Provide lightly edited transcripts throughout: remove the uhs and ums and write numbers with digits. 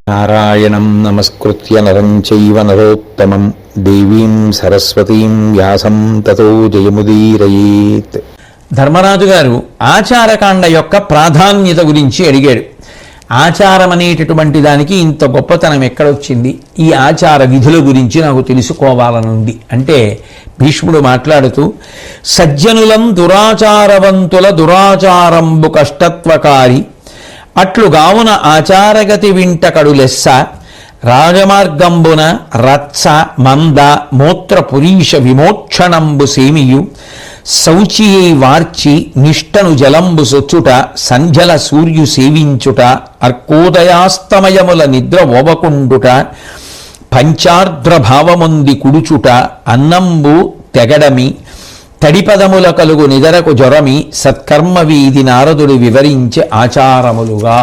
నారాయణం నమస్కృత్య నరం చైవ నరోత్తమం దేవీం సరస్వతీం వ్యాసం తతో జయముదీరయేత్. ధర్మరాజు గారు ఆచారకాండ యొక్క ప్రాధాన్యత గురించి అడిగాడు. ఆచారం అనేటటువంటి దానికి ఇంత గొప్పతనం ఎక్కడొచ్చింది, ఈ ఆచార విధుల గురించి నాకు తెలుసుకోవాలనుంది అంటే భీష్ముడు మాట్లాడుతూ, సజ్జనులం దురాచారవంతుల దురాచారంబు కష్టత్వకారి అట్లుగావున ఆచారగతి వింటకడు లెస్స రాజమార్గంబున రత్స మంద మూత్ర పురీష విమోక్షణంబు సేమియు శౌచియై వార్చి నిష్టను జలంబు సొచ్చుట సంధ్యల సూర్యు సేవించుట అర్కోదయాస్తమయముల నిద్ర ఓవకుండుట పంచార్ద్రభావముంది కుడుచుట అన్నంబు తెగడమి తడిపదముల కలుగు నిదరకు జ్వరమి సత్కర్మ వీధి నారదుడు వివరించే ఆచారములుగా.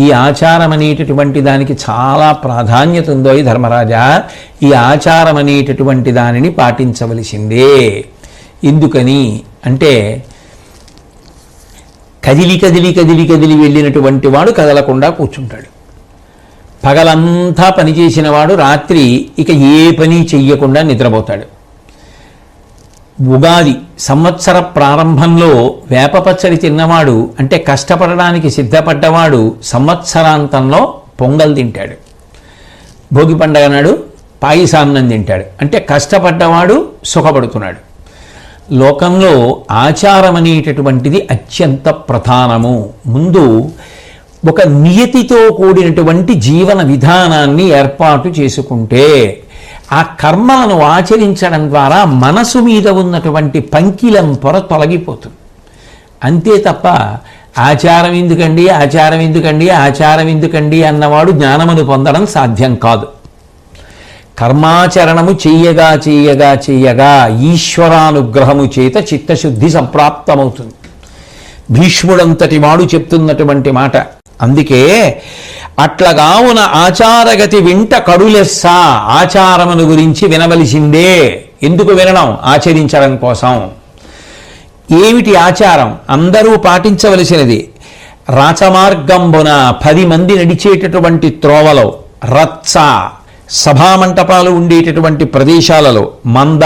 ఈ ఆచారం అనేటటువంటి దానికి చాలా ప్రాధాన్యత ఉందో ఈ ధర్మరాజా. ఈ ఆచారం అనేటటువంటి దానిని పాటించవలసిందే. ఎందుకని అంటే కదిలి కదిలి కదిలి కదిలి వెళ్ళినటువంటి వాడు కదలకుండా కూర్చుంటాడు. పగలంతా పనిచేసిన వాడు రాత్రి ఇక ఏ పని చెయ్యకుండా నిద్రపోతాడు. ఉగాది సంవత్సర ప్రారంభంలో వేప పచ్చడి తిన్నవాడు అంటే కష్టపడడానికి సిద్ధపడ్డవాడు సంవత్సరాంతంలో పొంగల్ తింటాడు. భోగి పండగ నాడు పాయసాన్నం తింటాడు అంటే కష్టపడ్డవాడు సుఖపడుతున్నాడు. లోకంలో ఆచారం అనేటటువంటిది అత్యంత ప్రధానము. ముందు ఒక నియతితో కూడినటువంటి జీవన విధానాన్ని ఏర్పాటు చేసుకుంటే ఆ కర్మలను ఆచరించడం ద్వారా మనసు మీద ఉన్నటువంటి పంకిలం పొర తొలగిపోతుంది. అంతే తప్ప ఆచారం ఎందుకండి ఆచారం ఎందుకండి ఆచారం ఎందుకండి అన్నవాడు జ్ఞానమును పొందడం సాధ్యం కాదు. కర్మాచరణము చెయ్యగా చెయ్యగా చెయ్యగా ఈశ్వరానుగ్రహము చేత చిత్తశుద్ధి సంప్రాప్తమవుతుంది. భీష్ముడంతటి వాడు చెప్తున్నటువంటి మాట. అందుకే అట్లగావున ఆచారగతి వింట కడులెస్సా, ఆచారమును గురించి వినవలసిందే. ఎందుకు వినడం? ఆచరించడం కోసం. ఏమిటి ఆచారం? అందరూ పాటించవలసినది. రాచమార్గంబున 10 మంది నడిచేటటువంటి త్రోవలో, రత్స సభామంటపాలు ఉండేటటువంటి ప్రదేశాలలో, మంద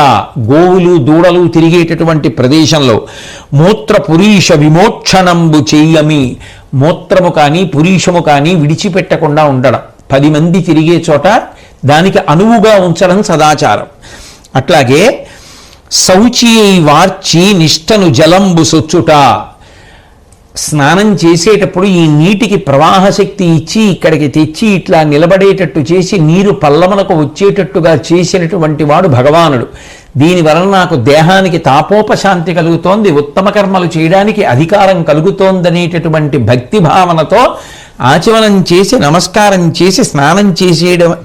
గోవులు దూడలు తిరిగేటటువంటి ప్రదేశంలో, మూత్ర పురీష విమోక్షణంబు చెయ్యమి, మూత్రము కానీ పురీషము కానీ విడిచిపెట్టకుండా ఉండడం. 10 మంది తిరిగే చోట దానికి అనువుగా ఉంచడం సదాచారం. అట్లాగే శౌచి వార్చి నిష్టను జలంబు సొచ్చుట, స్నానం చేసేటప్పుడు ఈ నీటికి ప్రవాహ శక్తి ఇచ్చి ఇక్కడికి తెచ్చి ఇట్లా నిలబడేటట్టు చేసి నీరు పల్లమునకు వచ్చేటట్టుగా చేసినటువంటి వాడు భగవానుడు. దీనివలన నాకు దేహానికి తాపోపశాంతి కలుగుతోంది, ఉత్తమ కర్మలు చేయడానికి అధికారం కలుగుతోందనేటటువంటి భక్తి భావనతో ఆచమనం చేసి నమస్కారం చేసి స్నానం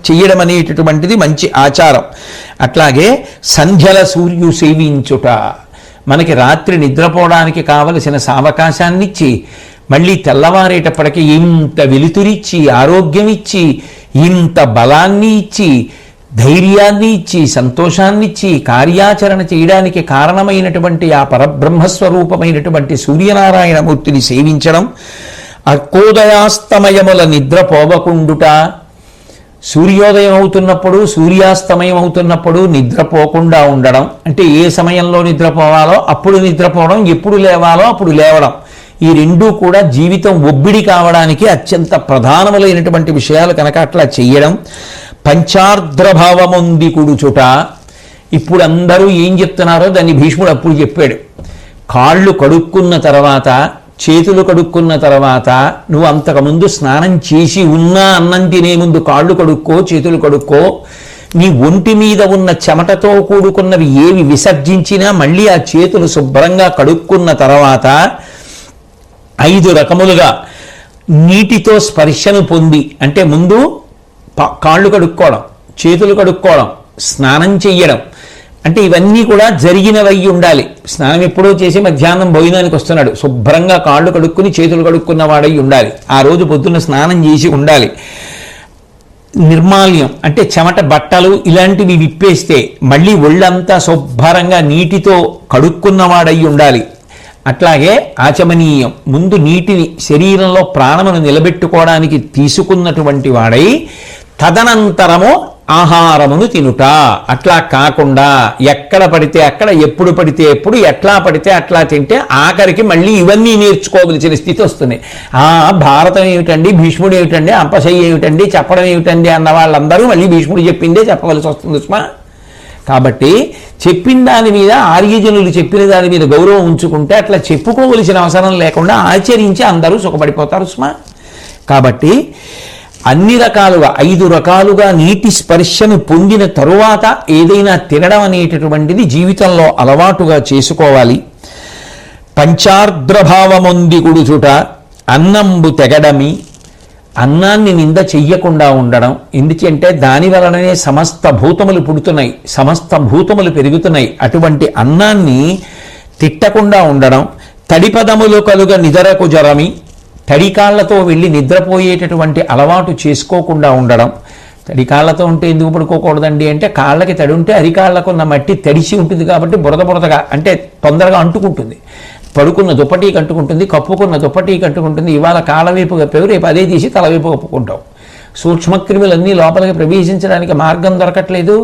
చేయడం అనేటటువంటిది మంచి ఆచారం. అట్లాగే సంధ్యల సూర్యు సేవించుట, మనకి రాత్రి నిద్రపోవడానికి కావలసిన సావకాశాన్నిచ్చి మళ్ళీ తెల్లవారేటప్పటికి ఇంత వెలుతురిచ్చి ఆరోగ్యం ఇచ్చి ఇంత బలాన్ని ఇచ్చి ధైర్యాన్ని ఇచ్చి సంతోషాన్నిచ్చి కార్యాచరణ చేయడానికి కారణమైనటువంటి ఆ పరబ్రహ్మస్వరూపమైనటువంటి సూర్యనారాయణమూర్తిని సేవించడం, అర్కోదయాస్తమయముల నిద్ర పోవకుండుట, సూర్యోదయం అవుతున్నప్పుడు సూర్యాస్తమయం అవుతున్నప్పుడు నిద్రపోకుండా ఉండడం. అంటే ఏ సమయంలో నిద్రపోవాలో అప్పుడు నిద్రపోవడం, ఎప్పుడు లేవాలో అప్పుడు లేవడం. ఈ రెండూ కూడా జీవితం ఒబ్బిడి కావడానికి అత్యంత ప్రధానములైనటువంటి విషయాలు కనుక అట్లా చెయ్యడం. పంచార్ద్రభావముంది కుడుచుట, ఇప్పుడు అందరూ ఏం చెప్తున్నారో దాన్ని భీష్ముడు అప్పుడు చెప్పాడు. కాళ్ళు కడుక్కున్న తర్వాత చేతులు కడుక్కున్న తర్వాత నువ్వు అంతకుముందు స్నానం చేసి ఉన్నా అన్నం తినే ముందు కాళ్ళు కడుక్కో చేతులు కడుక్కో. నీ ఒంటి మీద ఉన్న చెమటతో కూడుకున్నవి ఏవి విసర్జించినా మళ్ళీ ఆ చేతులు శుభ్రంగా కడుక్కున్న తర్వాత 5 రకములుగా నీటితో స్పర్శను పొంది, అంటే ముందు కాళ్ళు కడుక్కోవడం, చేతులు కడుక్కోవడం, స్నానం చెయ్యడం, అంటే ఇవన్నీ కూడా జరిగినవై ఉండాలి. స్నానం ఎప్పుడో చేసి మధ్యాహ్నం భోజనానికి వస్తున్నాడు, శుభ్రంగా కాళ్ళు కడుక్కుని చేతులు కడుక్కున్న వాడై ఉండాలి. ఆ రోజు పొద్దున్న స్నానం చేసి ఉండాలి. నిర్మాల్యం అంటే చెమట బట్టలు ఇలాంటివి విప్పేస్తే మళ్ళీ ఒళ్ళంతా శుభ్రంగా నీటితో కడుక్కున్నవాడై ఉండాలి. అట్లాగే ఆచమనీయం, ముందు నీటిని శరీరంలో ప్రాణమును నిలబెట్టుకోవడానికి తీసుకున్నటువంటి వాడై తదనంతరము ఆహారమును తినుట. అట్లా కాకుండా ఎక్కడ పడితే అక్కడ, ఎప్పుడు పడితే ఎప్పుడు, ఎట్లా పడితే అట్లా తింటే ఆఖరికి మళ్ళీ ఇవన్నీ నేర్చుకోవలసిన స్థితి వస్తుంది. భారతం ఏమిటండి, భీష్ముడు ఏమిటండి, అంపశయ్య ఏమిటండి, చెప్పడం ఏమిటండి అన్న వాళ్ళందరూ మళ్ళీ భీష్ముడు చెప్పిందే చెప్పవలసి వస్తుంది సుమా. కాబట్టి చెప్పిన దాని మీద, ఆర్యజనులు చెప్పిన దాని మీద గౌరవం ఉంచుకుంటే అట్లా చెప్పుకోవలసిన అవసరం లేకుండా ఆచరించి అందరూ సుఖపడిపోతారు సుమా. కాబట్టి అన్ని రకాలుగా 5 రకాలుగా నీటి స్పర్శను పొందిన తరువాత ఏదైనా తినడం అనేటటువంటిది జీవితంలో అలవాటుగా చేసుకోవాలి. పంచార్ద్రభావమొంది గుడుచుట, అన్నంబు తెగడమి, అన్నాన్ని నింద చెయ్యకుండా ఉండడం. ఎందుకంటే దాని వలననే సమస్త భూతములు పుడుతున్నాయి, సమస్త భూతములు పెరుగుతున్నాయి. అటువంటి అన్నాన్ని తిట్టకుండా ఉండడం. తడిపదములు కలుగ నిదరకు జరమి, తడికాళ్లతో వెళ్ళి నిద్రపోయేటటువంటి అలవాటు చేసుకోకుండా ఉండడం. తడికాళ్లతో ఉంటే ఎందుకు పడుకోకూడదండి అంటే, కాళ్ళకి తడి ఉంటే అరికాళ్లకున్న మట్టి తడిసి ఉంటుంది కాబట్టి బురదగా అంటే తొందరగా అంటుకుంటుంది. పడుకున్న దుప్పటీకి అంటుకుంటుంది, కప్పుకున్న దుప్పటీకి అంటుకుంటుంది. ఇవాళ కాళ్ళవైపు కప్పేవు, రేపు అదే తీసి తలవైపు కప్పుకుంటావు. సూక్ష్మక్రిములన్నీ లోపలికి ప్రవేశించడానికి మార్గం దొరకట్లేదు.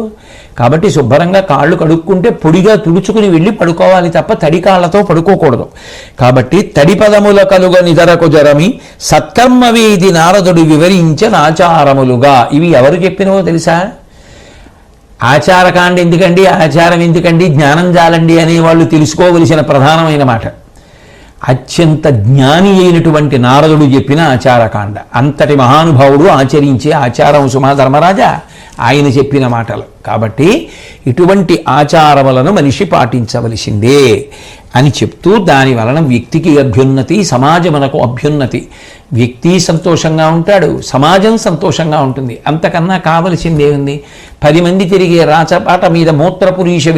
కాబట్టి శుభ్రంగా కాళ్ళు కడుక్కుంటే పొడిగా తుడుచుకుని వెళ్ళి పడుకోవాలి తప్ప తడి కాళ్లతో పడుకోకూడదు. కాబట్టి తడి పదముల కలుగ నిదరకు జరమి, సత్కర్మవేది నారదుడు వివరించిన ఆచారములుగా. ఇవి ఎవరు చెప్పినవో తెలుసా? ఆచారకాండ ఎందుకండి, ఆచారం ఎందుకండి, జ్ఞానం జాలండి అనేవాళ్ళు తెలుసుకోవలసిన ప్రధానమైన మాట. అత్యంత జ్ఞాని అయినటువంటి నారదుడు చెప్పిన ఆచారకాండ. అంతటి మహానుభావుడు ఆచరించే ఆచారం సుమా ధర్మరాజా, ఆయన చెప్పిన మాటలు. కాబట్టి ఇటువంటి ఆచారములను మనిషి పాటించవలసిందే అని చెప్తూ, దాని వలన వ్యక్తికి అభ్యున్నతి, సమాజమునకు అభ్యున్నతి. వ్యక్తి సంతోషంగా ఉంటాడు, సమాజం సంతోషంగా ఉంటుంది. అంతకన్నా కావలసిందే ఉంది? 10 మంది తిరిగే రాచపాట మీద మూత్రపురీష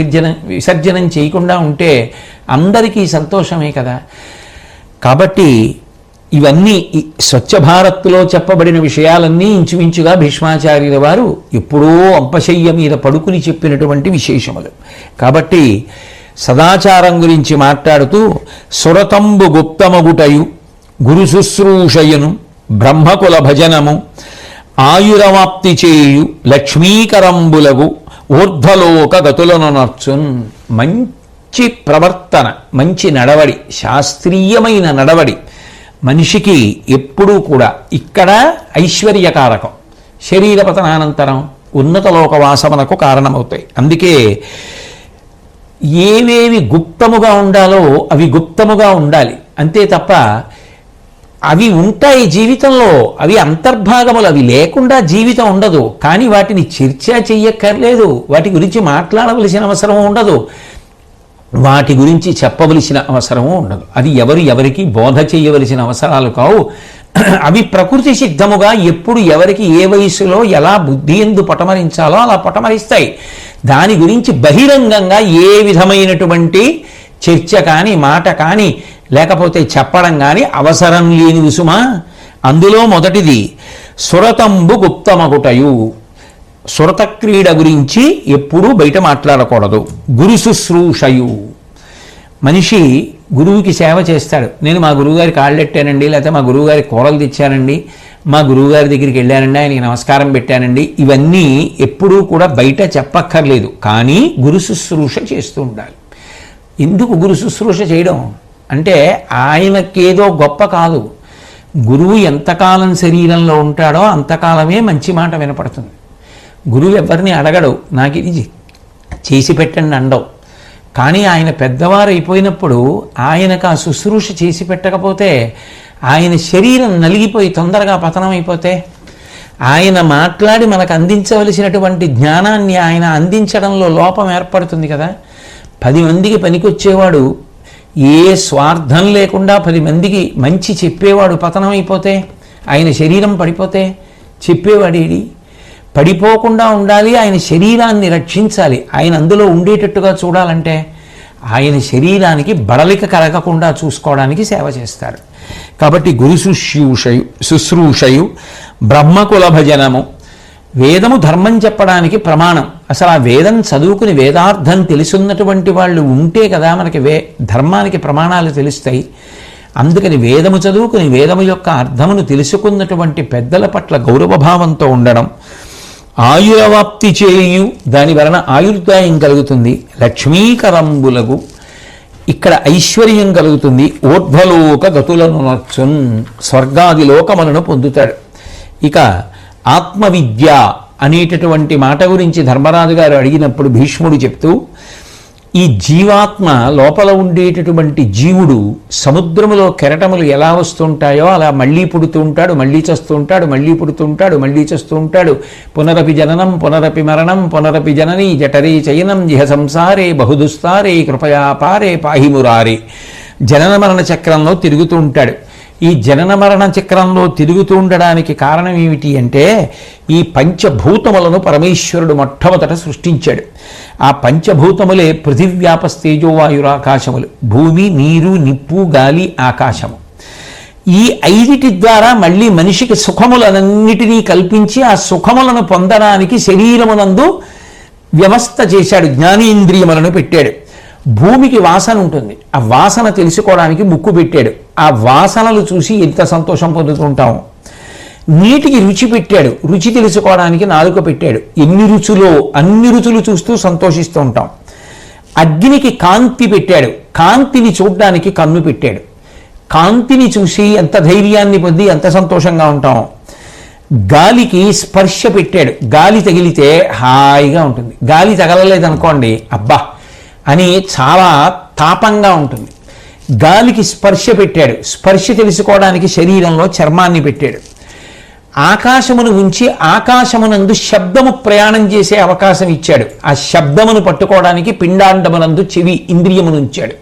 విసర్జనం చేయకుండా ఉంటే అందరికీ సంతోషమే కదా. కాబట్టి ఇవన్నీ స్వచ్ఛ భారత్లో చెప్పబడిన విషయాలన్నీ ఇంచుమించుగా భీష్మాచార్యుల వారు ఎప్పుడో అంపశయ్య మీద పడుకుని చెప్పినటువంటి విశేషములు. కాబట్టి సదాచారం గురించి మాట్లాడుతూ, సురతంబు గుప్తమగుటయు గురు శుశ్రూషయును బ్రహ్మకుల భజనము ఆయురవాప్తి చేయు లక్ష్మీకరంబులగు ఊర్ధ్వలోక గతులను నర్చున్. మంచి ప్రవర్తన, మంచి నడవడి, శాస్త్రీయమైన నడవడి మనిషికి ఎప్పుడూ కూడా ఇక్కడ ఐశ్వర్యకారకం, శరీర పతనానంతరం ఉన్నత లోకవాసమునకు కారణమవుతాయి. అందుకే ఏవేవి గుప్తముగా ఉండాలో అవి గుప్తముగా ఉండాలి, అంతే తప్ప అవి ఉంటాయి జీవితంలో, అవి అంతర్భాగములు, అవి లేకుండా జీవితం ఉండదు. కానీ వాటిని చర్చ చెయ్యక్కర్లేదు, వాటి గురించి మాట్లాడవలసిన అవసరం ఉండదు, వాటి గురించి చెప్పవలసిన అవసరము ఉండదు. అది ఎవరికి బోధ చేయవలసిన అవసరాలు కావు. అవి ప్రకృతి సిద్ధముగా ఎప్పుడు ఎవరికి ఏ వయసులో ఎలా బుద్ధి ఎందు పటమరించాలో అలా పటమరిస్తాయి. దాని గురించి బహిరంగంగా ఏ విధమైనటువంటి చర్చ కానీ, మాట కానీ, లేకపోతే చెప్పడం కానీ అవసరం లేని విసుమా. అందులో మొదటిది సురతంబు గుప్తమగుటయు. సురత క్రీడ గురించి ఎప్పుడూ బయట మాట్లాడకూడదు. గురు శుశ్రూషయు. మనిషి గురువుకి సేవ చేస్తాడు. నేను మా గురువుగారి కాళ్ళెట్టానండి, లేకపోతే మా గురువుగారి కూరలు తెచ్చానండి, మా గురువుగారి దగ్గరికి వెళ్ళానండి, ఆయనకి నమస్కారం పెట్టానండి, ఇవన్నీ ఎప్పుడూ కూడా బయట చెప్పక్కర్లేదు. కానీ గురు శుశ్రూష చేస్తూ ఉండాలి. ఎందుకు గురు శుశ్రూష చేయడం అంటే, ఆయనకేదో గొప్ప కాదు, గురువు ఎంతకాలం శరీరంలో ఉంటాడో అంతకాలమే మంచి మాట వినపడుతుంది. గురువు ఎవరిని అడగడు, నాకు ఇది చేసి పెట్టండి అండవు. కానీ ఆయన పెద్దవారు అయిపోయినప్పుడు ఆయనకు ఆ శుశ్రూష చేసి పెట్టకపోతే, ఆయన శరీరం నలిగిపోయి తొందరగా పతనం అయిపోతే, ఆయన మాట్లాడి మనకు అందించవలసినటువంటి జ్ఞానాన్ని ఆయన అందించడంలో లోపం ఏర్పడుతుంది కదా. 10 మందికి పనికొచ్చేవాడు, ఏ స్వార్థం లేకుండా 10 మందికి మంచి చెప్పేవాడు పతనం అయిపోతే, ఆయన శరీరం పడిపోతే చెప్పేవాడేడి? పడిపోకుండా ఉండాలి, ఆయన శరీరాన్ని రక్షించాలి. ఆయన అందులో ఉండేటట్టుగా చూడాలంటే ఆయన శరీరానికి బడలిక కలగకుండా చూసుకోవడానికి సేవ చేస్తారు. కాబట్టి గురు శుశ్రూషయు బ్రహ్మకుల భజనము. వేదము ధర్మం చెప్పడానికి ప్రమాణం. అసలు ఆ వేదం చదువుకుని వేదార్థం తెలుసున్నటువంటి వాళ్ళు ఉంటే కదా మనకి ధర్మానికి ప్రమాణాలు తెలుస్తాయి. అందుకని వేదము చదువుకుని వేదము యొక్క అర్థమును తెలుసుకున్నటువంటి పెద్దల పట్ల గౌరవభావంతో ఉండడం. ఆయురవాప్తి చేయు, దాని వలన ఆయుర్దాయం కలుగుతుంది. లక్ష్మీకరంబులగు, ఇక్కడ ఐశ్వర్యం కలుగుతుంది. ఊర్ధ్వలోక గతులను నచ్చున్, స్వర్గాది లోకములను పొందుతాడు. ఇక ఆత్మవిద్య అనేటటువంటి మాట గురించి ధర్మరాజు గారు అడిగినప్పుడు భీష్ముడు చెప్తూ, ఈ జీవాత్మ లోపల ఉండేటటువంటి జీవుడు సముద్రములో కెరటములు ఎలా వస్తుంటాయో అలా మళ్ళీ పుడుతూ ఉంటాడు, మళ్ళీ చస్తూ ఉంటాడు, మళ్ళీ పుడుతూ ఉంటాడు, మళ్ళీ చస్తూ ఉంటాడు. పునరపి జననం పునరపి మరణం పునరపి జననీ జఠరే చయనం జిహ సంసారే బహుదుస్తారే కృపయా పారే పాహిమురారే. జనన మరణ చక్రంలో తిరుగుతూ ఉంటాడు. ఈ జనన మరణ చక్రంలో తిరుగుతూ ఉండడానికి కారణం ఏమిటి అంటే, ఈ పంచభూతములను పరమేశ్వరుడు మొట్టమొదట సృష్టించాడు. ఆ పంచభూతములే పృథివ్యాపస్తేజోవాయురాకాశములు, భూమి, నీరు, నిప్పు, గాలి, ఆకాశము. ఈ ఐదిటి ద్వారా మళ్ళీ మనిషికి సుఖములన్నిటినీ కల్పించి ఆ సుఖములను పొందడానికి శరీరమునందు వ్యవస్థ చేశాడు, జ్ఞానేంద్రియములను పెట్టాడు. భూమికి వాసన ఉంటుంది, ఆ వాసన తెలుసుకోవడానికి ముక్కు పెట్టాడు, ఆ వాసనలు చూసి ఎంత సంతోషం పొందుతుంటాము. నీటికి రుచి పెట్టాడు, రుచి తెలుసుకోవడానికి నాలుక పెట్టాడు, ఎన్ని రుచులో అన్ని రుచులు చూస్తూ సంతోషిస్తూ ఉంటాం. అగ్నికి కాంతి పెట్టాడు, కాంతిని చూడడానికి కన్ను పెట్టాడు, కాంతిని చూసి ఎంత ధైర్యాన్ని పొంది ఎంత సంతోషంగా ఉంటాం. గాలికి స్పర్శ పెట్టాడు, గాలి తగిలితే హాయిగా ఉంటుంది, గాలి తగలలేదనుకోండి అబ్బా అని చాలా తాపంగా ఉంటుంది. గాలికి స్పర్శ పెట్టాడు, స్పర్శ తెలుసుకోవడానికి శరీరంలో చర్మాన్ని పెట్టాడు. ఆకాశమును ఉంచి ఆకాశమునందు శబ్దము ప్రయాణం చేసే అవకాశం ఇచ్చాడు, ఆ శబ్దమును పట్టుకోవడానికి పిండాండమునందు చెవి ఇంద్రియమును ఉంచాడు.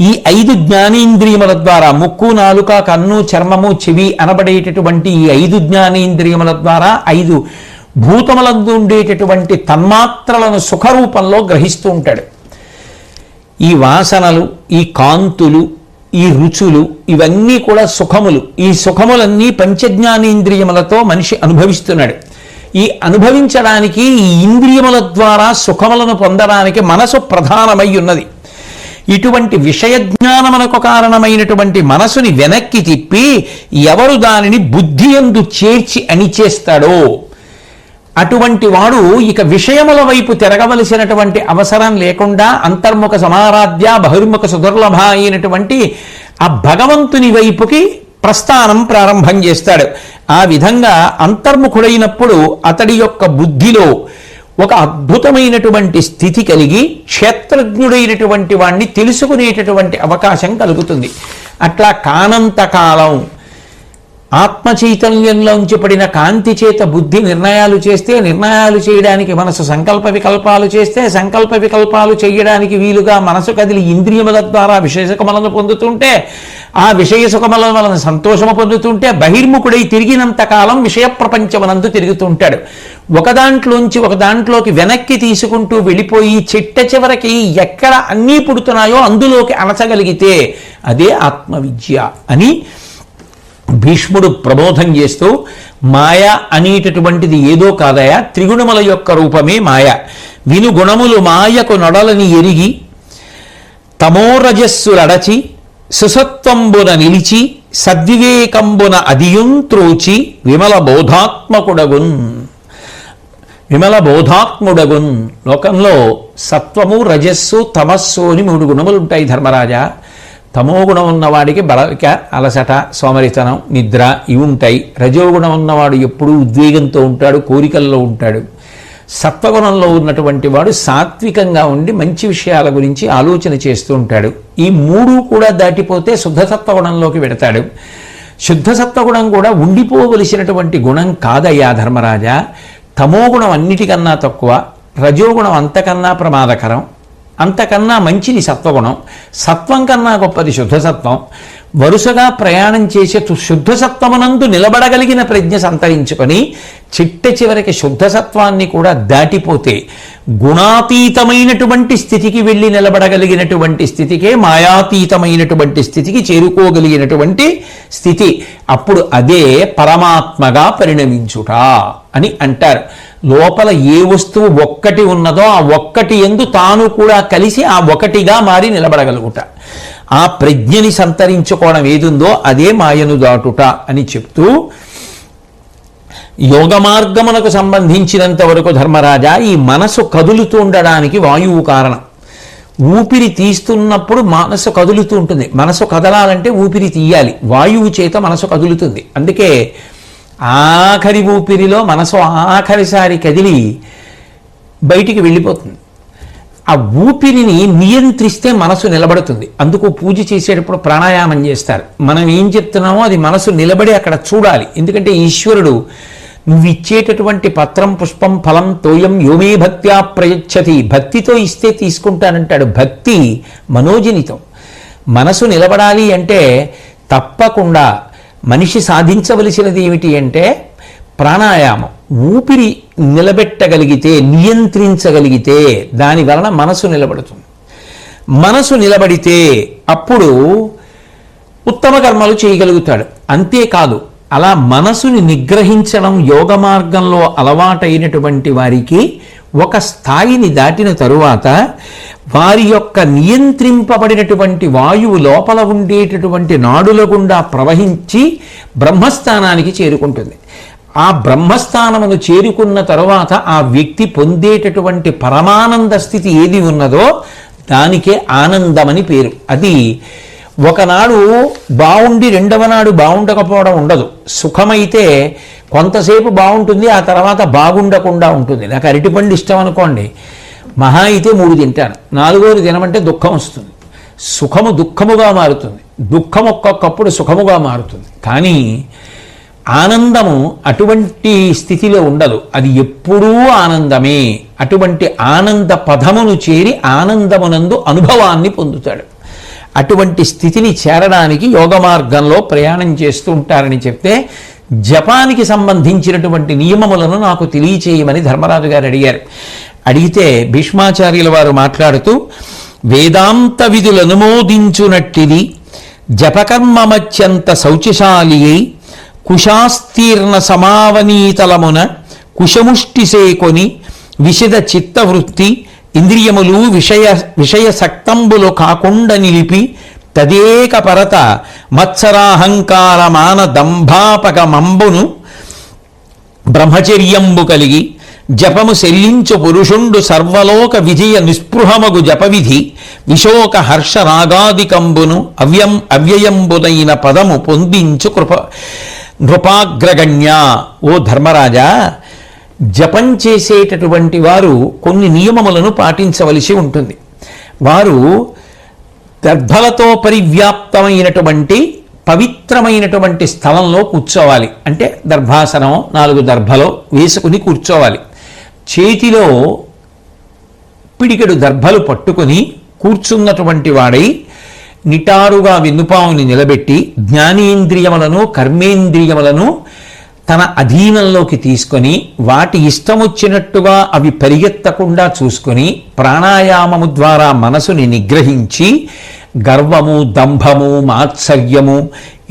ఈ 5 జ్ఞానేంద్రియముల ద్వారా, ముక్కు, నాలుక, కన్ను, చర్మము, చెవి అనబడేటటువంటి ఈ 5 జ్ఞానేంద్రియముల ద్వారా 5 భూతములందు ఉండేటటువంటి తన్మాత్రలను సుఖరూపంలో గ్రహిస్తూ ఉంటాడు. ఈ వాసనలు, ఈ కాంతులు, ఈ రుచులు, ఇవన్నీ కూడా సుఖములు. ఈ సుఖములన్నీ పంచజ్ఞానేంద్రియములతో మనిషి అనుభవిస్తున్నాడు. ఈ అనుభవించడానికి ఈ ఇంద్రియముల ద్వారా సుఖములను పొందడానికి మనసు ప్రధానమై ఉన్నది. ఇటువంటి విషయ జ్ఞానమునకు కారణమైనటువంటి మనసుని వెనక్కి తిప్పి ఎవరు దానిని బుద్ధి యందు చేర్చి అణిచేస్తాడో అటువంటి వాడు ఇక విషయముల వైపు తిరగవలసినటువంటి అవసరం లేకుండా అంతర్ముఖ సమారాధ్య బహిర్ముఖ సుదుర్లభ అయినటువంటి ఆ భగవంతుని వైపుకి ప్రస్థానం ప్రారంభం చేస్తాడు. ఆ విధంగా అంతర్ముఖుడైనప్పుడు అతడి యొక్క బుద్ధిలో ఒక అద్భుతమైనటువంటి స్థితి కలిగి క్షేత్రజ్ఞుడైనటువంటి వాణ్ణి తెలుసుకునేటటువంటి అవకాశం కలుగుతుంది. అట్లా కానంతకాలం ఆత్మ చైతన్యంలోంచి పడిన కాంతి చేత బుద్ధి నిర్ణయాలు చేస్తే, నిర్ణయాలు చేయడానికి మనసు సంకల్ప వికల్పాలు చేస్తే, సంకల్ప వికల్పాలు చేయడానికి వీలుగా మనసు కదిలి ఇంద్రియముల ద్వారా విషయ సుఖములను పొందుతుంటే, ఆ విషయ సుఖముల వలన సంతోషము పొందుతుంటే బహిర్ముఖుడై తిరిగినంత కాలం విషయ ప్రపంచమునందు తిరుగుతుంటాడు. ఒకదాంట్లోంచి ఒక దాంట్లోకి వెనక్కి తీసుకుంటూ వెళ్ళిపోయి చిట్ట చివరికి ఎక్కడ అన్నీ పుడుతున్నాయో అందులోకి అణచగలిగితే అదే ఆత్మవిద్య అని భీష్ముడు ప్రబోధం చేస్తూ, మాయ అనేటటువంటిది ఏదో కాదయా, త్రిగుణముల యొక్క రూపమే మాయ. విను గుణములు మాయకు నొడలని ఎరిగి తమోరజస్సులడచి సుసత్వంబున నిలిచి సద్వివేకంబున అదియుంత్రోచి విమల బోధాత్ముడగున్. లోకంలో సత్వము, రజస్సు, తమస్సు అని 3 గుణములు ఉంటాయి ధర్మరాజా. తమో గుణం ఉన్నవాడికి బలక, అలసట, సోమరితనం, నిద్ర ఇవి ఉంటాయి. రజోగుణం ఉన్నవాడు ఎప్పుడూ ఉద్వేగంతో ఉంటాడు, కోరికల్లో ఉంటాడు. సత్వగుణంలో ఉన్నటువంటి వాడు సాత్వికంగా ఉండి మంచి విషయాల గురించి ఆలోచన చేస్తూ ఉంటాడు. ఈ 3 కూడా దాటిపోతే శుద్ధ సత్వగుణంలోకి వెడతాడు. శుద్ధ సత్వగుణం కూడా ఉండిపోవలసినటువంటి గుణం కాదయ్యా ధర్మరాజా. తమోగుణం అన్నిటికన్నా తక్కువ, రజోగుణం అంతకన్నా ప్రమాదకరం, అంతకన్నా మంచిది సత్వగుణం, సత్వం కన్నా గొప్పది శుద్ధసత్వం. వరుసగా ప్రయాణం చేసే శుద్ధసత్వమునందు నిలబడగలిగిన ప్రజ్ఞ సంతరించుకొని చిట్ట చివరికి శుద్ధసత్వాన్ని కూడా దాటిపోతే గుణాతీతమైనటువంటి స్థితికి వెళ్ళి నిలబడగలిగినటువంటి స్థితికే మాయాతీతమైనటువంటి స్థితికి చేరుకోగలిగినటువంటి స్థితి. అప్పుడు అదే పరమాత్మగా పరిణమించుట అని అంటారు. లోపల ఏ వస్తువు ఒక్కటి ఉన్నదో ఆ ఒక్కటి యందు తాను కూడా కలిసి ఆ ఒకటిగా మారి నిలబడగలుగుట. ఆ ప్రజ్ఞని సంతరించుకోవడం ఏదుందో అదే మాయను దాటుట అని చెప్తూ, యోగ మార్గమునకు సంబంధించినంత వరకు ధర్మరాజా, ఈ మనసు కదులుతూ ఉండడానికి వాయువు కారణం. ఊపిరి తీస్తున్నప్పుడు మనసు కదులుతూ ఉంటుంది. మనసు కదలాలంటే ఊపిరి తీయాలి, వాయువు చేత మనసు కదులుతుంది. అందుకే ఆఖరి ఊపిరిలో మనసు ఆఖరిసారి కదిలి బయటికి వెళ్ళిపోతుంది. ఆ ఊపిరిని నియంత్రిస్తే మనసు నిలబడుతుంది. అందుకు పూజ చేసేటప్పుడు ప్రాణాయామం చేస్తారు. మనం ఏం చెప్తున్నామో అది మనసు నిలబడి అక్కడ చూడాలి. ఎందుకంటే ఈశ్వరుడు నువ్వు ఇచ్చేటటువంటి పత్రం పుష్పం ఫలం తోయం యోమే భక్త్యా ప్రయచ్చతి, భక్తితో ఇస్తే తీసుకుంటానంటాడు. భక్తి మనోజనితం. మనసు నిలబడాలి అంటే తప్పకుండా మనిషి సాధించవలసినది ఏమిటి అంటే ప్రాణాయామం. ఊపిరి నిలబెట్టగలిగితే, నియంత్రించగలిగితే దాని వలన మనసు నిలబడుతుంది. మనసు నిలబడితే అప్పుడు ఉత్తమ కర్మలు చేయగలుగుతాడు. అంతేకాదు, అలా మనసుని నిగ్రహించడం యోగ మార్గంలో అలవాటైనటువంటి వారికి ఒక స్థాయిని దాటిన తరువాత వారి యొక్క నియంత్రింపబడినటువంటి వాయువు లోపల ఉండేటటువంటి నాడుల గుండా ప్రవహించి బ్రహ్మస్థానానికి చేరుకుంటుంది. ఆ బ్రహ్మస్థానమును చేరుకున్న తరువాత ఆ వ్యక్తి పొందేటటువంటి పరమానంద స్థితి ఏది ఉన్నదో దానికే ఆనందమని పేరు. అది ఒకనాడు బాగుండి రెండవ నాడు బాగుండకపోవడం ఉండదు. సుఖమైతే కొంతసేపు బాగుంటుంది, ఆ తర్వాత బాగుండకుండా ఉంటుంది. నాకు అరటిపండు ఇష్టం అనుకోండి, మహా అయితే 3 తింటాను, 4వది తినమంటే దుఃఖం వస్తుంది. సుఖము దుఃఖముగా మారుతుంది, దుఃఖం ఒక్కొక్కప్పుడు సుఖముగా మారుతుంది. కానీ ఆనందము అటువంటి స్థితిలో ఉండదు, అది ఎప్పుడూ ఆనందమే. అటువంటి ఆనంద పదమును చేరి ఆనందమునందు అనుభవాన్ని పొందుతాడు. అటువంటి స్థితిని చేరడానికి యోగ మార్గంలో ప్రయాణం చేస్తూ ఉంటారని చెప్తే, జపానికి సంబంధించినటువంటి నియమములను నాకు తెలియచేయమని ధర్మరాజు గారు అడిగారు. అడిగితే భీష్మాచార్యుల వారు మాట్లాడుతూ, వేదాంత విధులు అనుమోదించునట్టిది జపకర్మమత్యంత శౌచశాలి అయి కుశాస్తీర్ణ సమావనీతలమున కుశముష్టిసేకొని విశద చిత్తవృత్తి ఇంద్రియములు విషయసక్తంబులు కాకుండా నిలిపి తదేక పరత మత్సరాహంకారమాన దంభాపకమంబును బ్రహ్మచర్యంబు కలిగి జపము సెల్లించు పురుషుండు సర్వలోక విజయ నిస్పృహమగు జపవిధి విశోక హర్ష రాగాదికంబును అవ్యయంబునైన పదము పొందించు నృపాగ్రగణ్య. ఓ ధర్మరాజా, జపం చేసేటటువంటి వారు కొన్ని నియమములను పాటించవలసి ఉంటుంది. వారు దర్భలతో పరివ్యాప్తమైనటువంటి పవిత్రమైనటువంటి స్థలంలో కూర్చోవాలి. అంటే దర్భాసనం 4 దర్భలో వేసుకుని కూర్చోవాలి. చేతిలో పిడికెడు దర్భలు పట్టుకొని కూర్చున్నటువంటి వాడై నిటారుగా వెన్నుపాముని నిలబెట్టి జ్ఞానేంద్రియములను కర్మేంద్రియములను తన అధీనంలోకి తీసుకొని వాటి ఇష్టం వచ్చినట్టుగా అవి పరిగెత్తకుండా చూసుకొని ప్రాణాయామము ద్వారా మనసుని నిగ్రహించి గర్వము, దంభము, మాత్సర్యము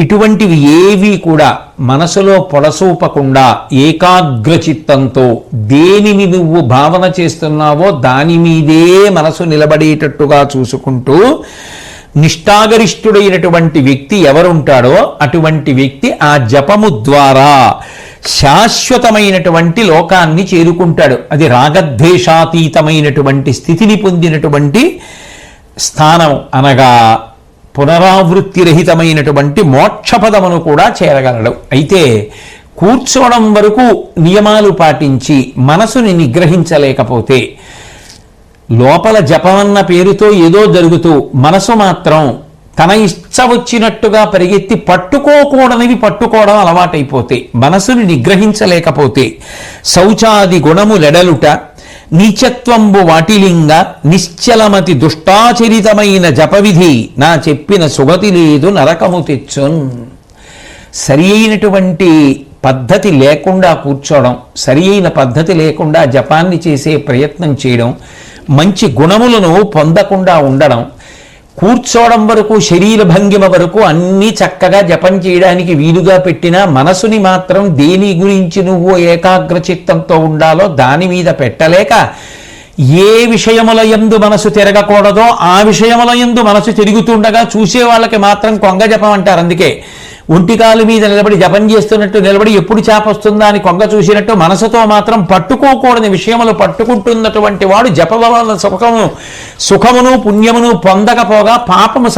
ఇటువంటివి ఏవి కూడా మనసులో పొడసూపకుండా ఏకాగ్రచిత్తంతో దేనిని నువ్వు భావన చేస్తున్నావో దాని మీదే మనసు నిలబడేటట్టుగా చూసుకుంటూ నిష్ఠాగరిష్ఠుడైనటువంటి వ్యక్తి ఎవరుంటాడో అటువంటి వ్యక్తి ఆ జపము ద్వారా శాశ్వతమైనటువంటి లోకాన్ని చేరుకుంటాడు. అది రాగద్వేషాతీతమైనటువంటి స్థితిని పొందినటువంటి స్థానం, అనగా పునరావృత్తి రహితమైనటువంటి మోక్షపదమును కూడా చేరగలడు. అయితే కూర్చోవడం వరకు నియమాలు పాటించి మనసుని నిగ్రహించలేకపోతే, లోపల జపమన్న పేరుతో ఏదో జరుగుతూ మనసు మాత్రం తన ఇష్ట వచ్చినట్టుగా పరిగెత్తి పట్టుకోకూడనివి పట్టుకోవడం అలవాటైపోతే, మనసుని నిగ్రహించలేకపోతే, శౌచాది గుణములెడలుట నీచత్వంబు వాటిలింగ నిశ్చలమతి దుష్టాచరితమైన జపవిధి నా చెప్పిన సుగతి లేదు నరకము తెచ్చున్. సరి అయినటువంటి పద్ధతి లేకుండా కూర్చోవడం, సరి అయిన పద్ధతి లేకుండా జపాన్ని చేసే ప్రయత్నం చేయడం, మంచి గుణములను పొందకుండా ఉండడం, కూర్చోవడం వరకు శరీర భంగిమ వరకు అన్నీ చక్కగా జపం చేయడానికి వీలుగా పెట్టినా మనసుని మాత్రం దేని గురించి నువ్వు ఏకాగ్ర చిత్తంతో ఉండాలో దాని మీద పెట్టలేక ఏ విషయముల యందు మనసు తిరగకూడదో ఆ విషయముల యందు మనసు తిరుగుతుండగా చూసే వాళ్ళకి మాత్రం కొంగ జపం అంటారు. అందుకే ఒంటికాలు మీద నిలబడి జపం చేస్తున్నట్టు నిలబడి ఎప్పుడు చేప వస్తుందా అని కొంగ చూసినట్టు మనసుతో మాత్రం పట్టుకోకూడని విషయములు పట్టుకుంటున్నటువంటి వాడు జపవలన సుఖమును పుణ్యమును పొందకపోగా పాపము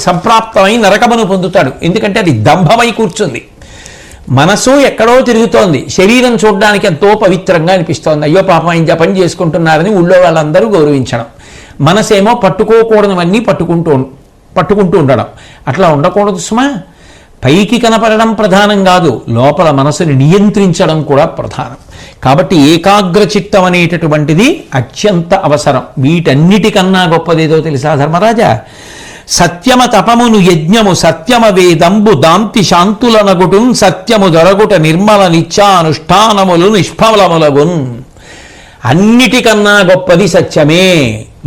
సంప్రాప్తమై నరకమును పొందుతాడు. ఎందుకంటే అది దంభమై కూర్చుంది. మనసు ఎక్కడో తిరుగుతోంది, శరీరం చూడడానికి ఎంతో పవిత్రంగా అనిపిస్తోంది. అయ్యో పాపం ఆయన జపం చేసుకుంటున్నారని ఊళ్ళో వాళ్ళందరూ గౌరవించడం, మనసేమో పట్టుకోకూడనివన్నీ పట్టుకుంటూ ఉండడం. అట్లా ఉండకూడదు సుమా. పైకి కనపడడం ప్రధానం కాదు, లోపల మనసుని నియంత్రించడం కూడా ప్రధానం. కాబట్టి ఏకాగ్ర చిత్తం అనేటటువంటిది అత్యంత అవసరం. వీటన్నిటికన్నా గొప్పదేదో తెలుసా ధర్మరాజా? సత్యమ తపమును యజ్ఞము సత్యమ వేదంబు దాంతి శాంతులనగుటున్ సత్యము దొరగుట నిర్మల నిత్యానుష్ఠానములు నిష్ఫలములగున్. అన్నిటికన్నా గొప్పది సత్యమే.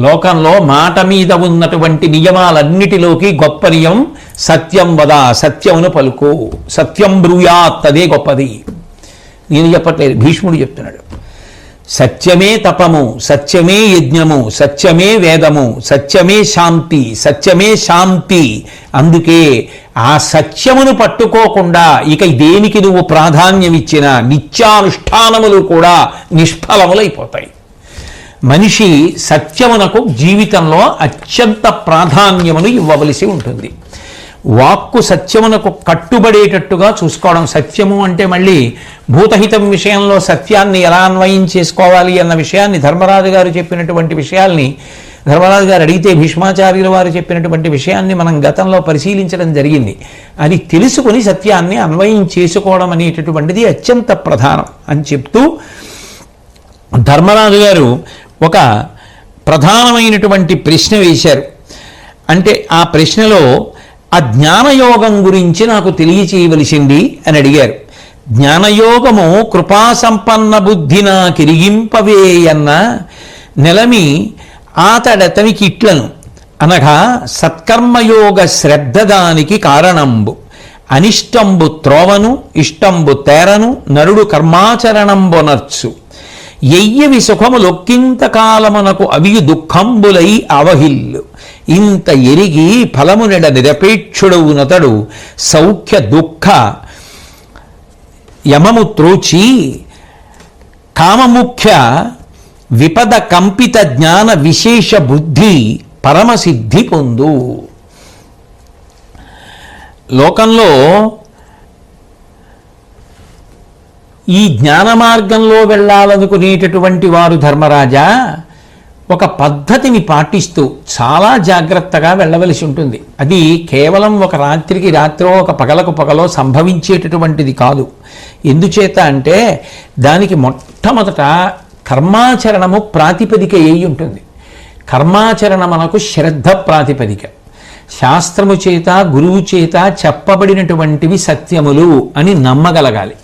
లోకంలో మాట మీద ఉన్నటువంటి నియమాలన్నిటిలోకి గొప్ప నియమం సత్యం వద, సత్యమును పలుకు, సత్యం బ్రూయాత్, అదే గొప్పది. నేను చెప్పట్లేదు, భీష్ముడు చెప్తున్నాడు. సత్యమే తపము, సత్యమే యజ్ఞము, సత్యమే వేదము, సత్యమే శాంతి, సత్యమే శాంతి. అందుకే ఆ సత్యమును పట్టుకోకుండా ఇక దేనికి నువ్వు ప్రాధాన్యం ఇచ్చినా నిత్యానుష్ఠానములు కూడా నిష్ఫలములైపోతాయి. మనిషి సత్యమునకు జీవితంలో అత్యంత ప్రాధాన్యమును ఇవ్వవలసి ఉంటుంది. వాక్కు సత్యమునకు కట్టుబడేటట్టుగా చూసుకోవడం. సత్యము అంటే మళ్ళీ భూతహితం విషయంలో సత్యాన్ని ఎలా అన్వయం చేసుకోవాలి అన్న విషయాన్ని ధర్మరాజు గారు చెప్పినటువంటి విషయాల్ని ధర్మరాజు గారు అడిగితే భీష్మాచార్యుల వారు చెప్పినటువంటి విషయాన్ని మనం గతంలో పరిశీలించడం జరిగింది. అది తెలుసుకుని సత్యాన్ని అన్వయం చేసుకోవడం అనేటటువంటిది అత్యంత ప్రధానం అని చెప్తూ ధర్మరాజు గారు ఒక ప్రధానమైనటువంటి ప్రశ్న వేశారు. అంటే ఆ ప్రశ్నలో ఆ జ్ఞానయోగం గురించి నాకు తెలియచేయవలసింది అని అడిగారు. జ్ఞానయోగము కృపాసంపన్న బుద్ధి నా కిరిగింపవేయన్న నెలమి ఆతడతనికి ఇట్లను అనగా సత్కర్మయోగ శ్రద్ధ దానికి కారణంబు అనిష్టంబు త్రోవను ఇష్టంబు తేరను నరుడు కర్మాచరణంబొనర్చు ఎయ్యవి సుఖములొక్కింత కాలమునకు అవి దుఃఖంబులై అవహిల్లు ఇంత ఎరిగి ఫలమునెడ నిరపేక్షుడవునతడు సౌఖ్య దుఃఖ యమము త్రోచి కామముఖ్య విపద కంపిత జ్ఞాన విశేష బుద్ధి పరమసిద్ధి పొందు. లోకంలో ఈ జ్ఞాన మార్గంలో వెళ్ళాలనుకునేటటువంటి వారు ధర్మరాజా ఒక పద్ధతిని పాటిస్తూ చాలా జాగ్రత్తగా వెళ్ళవలసి ఉంటుంది. అది కేవలం ఒక రాత్రికి రాత్రో ఒక పగలకు పగలో సంభవించేటటువంటిది కాదు. ఎందుచేత అంటే దానికి మొట్టమొదట కర్మాచరణము ప్రాతిపదిక అయి ఉంటుంది. కర్మాచరణ మనకు శ్రద్ధ ప్రాతిపదిక. శాస్త్రము చేత గురువు చేత చెప్పబడినటువంటివి సత్యములు అని నమ్మగలగాలి.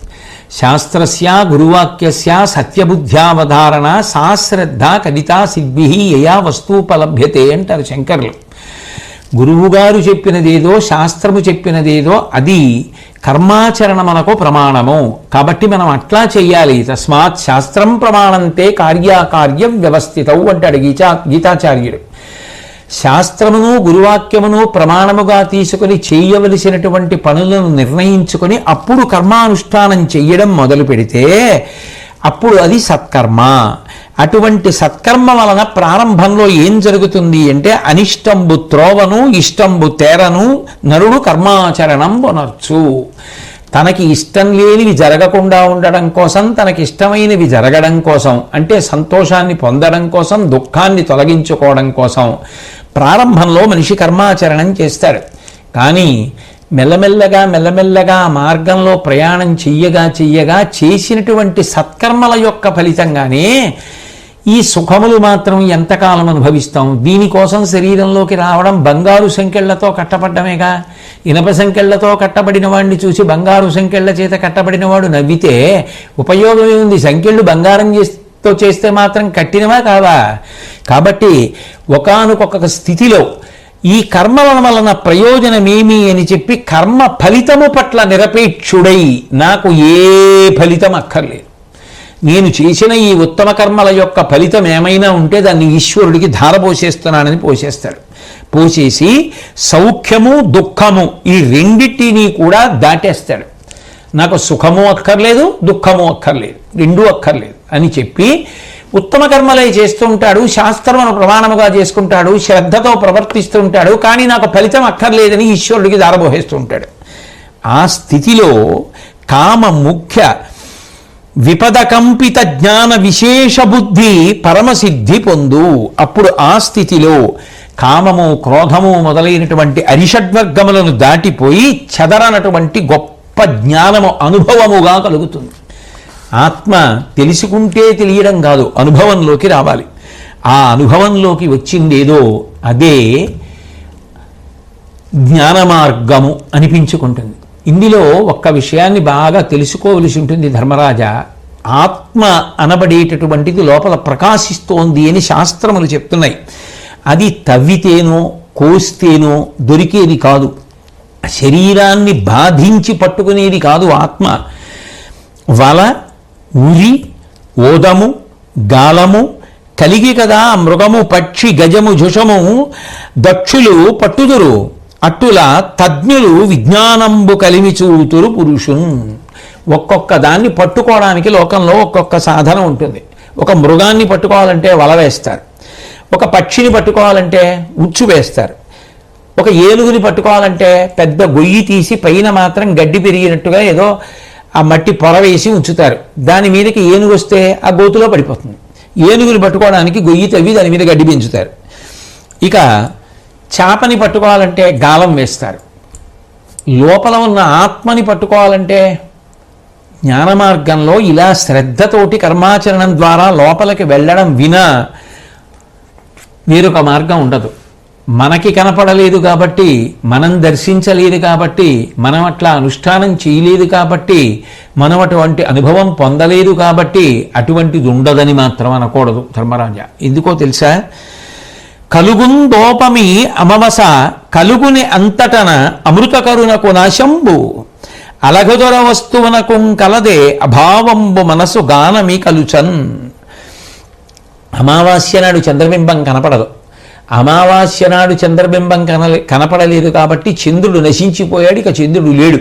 శాస్త్రస్య గురువాక్యస్య సత్యబుద్ధ్యావధారణ సా శ్రద్ధ కదితా సిద్భి యయా వస్తూపలభ్యతే అంటారు శంకర్లు. గురువుగారు చెప్పినదేదో శాస్త్రము చెప్పినదేదో అది కర్మాచరణ మనకు ప్రమాణము. కాబట్టి మనం అట్లా చెయ్యాలి. తస్మాత్ శాస్త్రం ప్రమాణంతే కార్యాకార్య వ్యవస్థితవు అంటాడు గీతాచార్యుడు. శాస్త్రమును గురువాక్యమును ప్రమాణముగా తీసుకుని చేయవలసినటువంటి పనులను నిర్ణయించుకొని అప్పుడు కర్మానుష్ఠానం చెయ్యడం మొదలు పెడితే అప్పుడు అది సత్కర్మ. అటువంటి సత్కర్మ వలన ప్రారంభంలో ఏం జరుగుతుంది అంటే అనిష్టంబు త్రోవను ఇష్టంబు తేరను నరుడు కర్మాచరణం పొనర్చు. తనకి ఇష్టం లేనివి జరగకుండా ఉండడం కోసం, తనకి ఇష్టమైనవి జరగడం కోసం, అంటే సంతోషాన్ని పొందడం కోసం, దుఃఖాన్ని తొలగించుకోవడం కోసం ప్రారంభంలో మనిషి కర్మాచరణం చేస్తాడు. కానీ మెల్లమెల్లగా మార్గంలో ప్రయాణం చెయ్యగా చేసినటువంటి సత్కర్మల యొక్క ఫలితంగానే ఈ సుఖములు మాత్రం ఎంతకాలం అనుభవిస్తాం? దీనికోసం శరీరంలోకి రావడం బంగారు సంకెళ్లతో కట్టబడ్డమేగా. ఇనప సంకెళ్లతో కట్టబడిన వాడిని చూసి బంగారు సంకెళ్ల చేత కట్టబడిన వాడు నవ్వితే ఉపయోగమే ఉంది? సంకెళ్ళు బంగారం తో చేస్తే మాత్రం కట్టినవా కావా? కాబట్టి ఒకానొక స్థితిలో ఈ కర్మల వలన ప్రయోజనమేమి అని చెప్పి కర్మ ఫలితము పట్ల నిరపేక్షుడై నాకు ఏ ఫలితం అక్కర్లేదు, నేను చేసిన ఈ ఉత్తమ కర్మల యొక్క ఫలితం ఏమైనా ఉంటే దాన్ని ఈశ్వరుడికి ధారపోసేస్తున్నానని పోసేస్తాడు. పోసేసి సౌఖ్యము దుఃఖము ఈ రెండింటినీ కూడా దాటేస్తాడు. నాకు సుఖము అక్కర్లేదు, దుఃఖము అక్కర్లేదు, రెండూ అక్కర్లేదు అని చెప్పి ఉత్తమ కర్మలే చేస్తుంటాడు, శాస్త్రమును ప్రమాణముగా చేసుకుంటాడు, శ్రద్ధతో ప్రవర్తిస్తూ ఉంటాడు. కానీ నాకు ఫలితం అక్కర్లేదని ఈశ్వరుడికి ధారపోసేస్తూ ఉంటాడు. ఆ స్థితిలో కామ ముఖ్య విపదకంపిత జ్ఞాన విశేష బుద్ధి పరమసిద్ధి పొందు. అప్పుడు ఆ స్థితిలో కామము క్రోధము మొదలైనటువంటి అరిషడ్వర్గములను దాటిపోయి చెదరనటువంటి గొప్ప జ్ఞానము అనుభవముగా కలుగుతుంది. ఆత్మ తెలుసుకుంటే తెలియడం కాదు, అనుభవంలోకి రావాలి. ఆ అనుభవంలోకి వచ్చిందేదో అదే జ్ఞాన మార్గము అనిపించుకుంటుంది. ఇందులో ఒక్క విషయాన్ని బాగా తెలుసుకోవలసి ఉంటుంది ధర్మరాజా. ఆత్మ అనబడేటటువంటిది లోపల ప్రకాశిస్తోంది అని శాస్త్రములు చెప్తున్నాయి. అది తవ్వితేనో కోస్తేనో దొరికేది కాదు, శరీరాన్ని బాధించి పట్టుకునేది కాదు ఆత్మ. వల, ఉరి, ఓదము, గాలము కలిగి కదా మృగము, పక్షి, గజము, జుషము దక్షులు పట్టుదురు. అట్టుల తజ్ఞులు విజ్ఞానంబు కలిమి చూతురు పురుషున్. ఒక్కొక్క దాన్ని పట్టుకోవడానికి లోకంలో ఒక్కొక్క సాధన ఉంటుంది. ఒక మృగాన్ని పట్టుకోవాలంటే వల వేస్తారు, ఒక పక్షిని పట్టుకోవాలంటే ఉచ్చు వేస్తారు, ఒక ఏనుగుని పట్టుకోవాలంటే పెద్ద గొయ్యి తీసి పైన మాత్రం గడ్డి పెరిగినట్టుగా ఏదో ఆ మట్టి పొర వేసి ఉంచుతారు. దాని మీదకి ఏనుగు వస్తే ఆ గోతులో పడిపోతుంది. ఏనుగుని పట్టుకోవడానికి గొయ్యి తవ్వి దాని మీద గడ్డి పెంచుతారు. ఇక చేపని పట్టుకోవాలంటే గాలం వేస్తారు. లోపల ఉన్న ఆత్మని పట్టుకోవాలంటే జ్ఞాన మార్గంలో ఇలా శ్రద్ధతోటి కర్మాచరణం ద్వారా లోపలికి వెళ్ళడం వినా వేరొక మార్గం ఉండదు. మనకి కనపడలేదు కాబట్టి, మనం దర్శించలేదు కాబట్టి, మనం అట్లా అనుష్ఠానం చేయలేదు కాబట్టి, మనం అటువంటి అనుభవం పొందలేదు కాబట్టి అటువంటిది ఉండదని మాత్రం అనకూడదు ధర్మరాజా. ఎందుకో తెలుసా? కలుగుందోపమి అమవస కలుగుని అంతటన అమృతకరునకు నాశంబు అలగదొర వస్తువునకు కలదే అభావంబు మనసు గానమి కలుచన్. అమావాస్య నాడు చంద్రబింబం కనపడదు. అమావాస్య నాడు చంద్రబింబం కనపడలేదు కాబట్టి చంద్రుడు నశించిపోయాడు, ఇక చంద్రుడు లేడు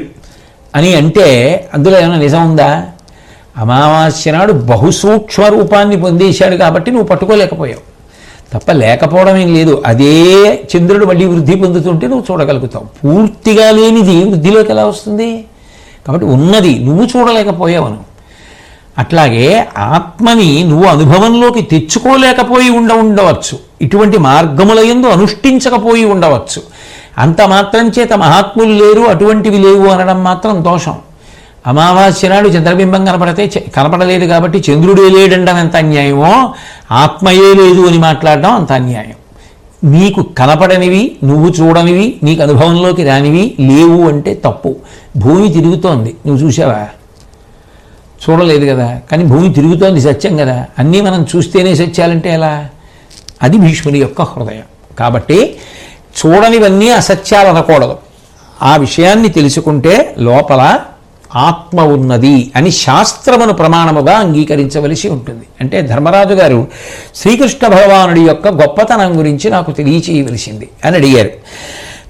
అని అంటే అందులో ఏమైనా నిజం ఉందా? అమావాస్య నాడు బహుసూక్ష్మ రూపాన్ని పొందేశాడు కాబట్టి నువ్వు పట్టుకోలేకపోయావు తప్ప లేకపోవడం ఏం లేదు. అదే చంద్రుడు మళ్ళీ వృద్ధి పొందుతుంటే నువ్వు చూడగలుగుతావు. పూర్తిగా లేనిది వృద్ధిలోకి ఎలా వస్తుంది? కాబట్టి ఉన్నది నువ్వు చూడలేకపోయావను. అట్లాగే ఆత్మని నువ్వు అనుభవంలోకి తెచ్చుకోలేకపోయి ఉండవచ్చు, ఇటువంటి మార్గముల యందు అనుష్ఠించకపోయి ఉండవచ్చు. అంత మాత్రం చేత మహాత్ములు లేరు, అటువంటివి లేవు అనడం మాత్రం దోషం. అమావాస్య నాడు చంద్రబింబం కనపడలేదు కాబట్టి చంద్రుడే లేడండం ఎంత అన్యాయమో, ఆత్మయే లేదు అని మాట్లాడడం అంత అన్యాయం. నీకు కనపడనివి, నువ్వు చూడనివి, నీకు అనుభవంలోకి రానివి లేవు అంటే తప్పు. భూమి తిరుగుతోంది, నువ్వు చూసావా? చూడలేదు కదా. కానీ భూమి తిరుగుతోంది సత్యం కదా. అన్నీ మనం చూస్తేనే సత్యాలంటే ఎలా? అది భీష్ముడి యొక్క హృదయం. కాబట్టి చూడనివన్నీ అసత్యాలు అనకూడదు. ఆ విషయాన్ని తెలుసుకుంటే లోపల ఆత్మ ఉన్నది అని శాస్త్రమును ప్రమాణముగా అంగీకరించవలసి ఉంటుంది. అంటే ధర్మరాజు గారు శ్రీకృష్ణ భగవానుడి యొక్క గొప్పతనం గురించి నాకు తెలియచేయవలసింది అని అడిగారు.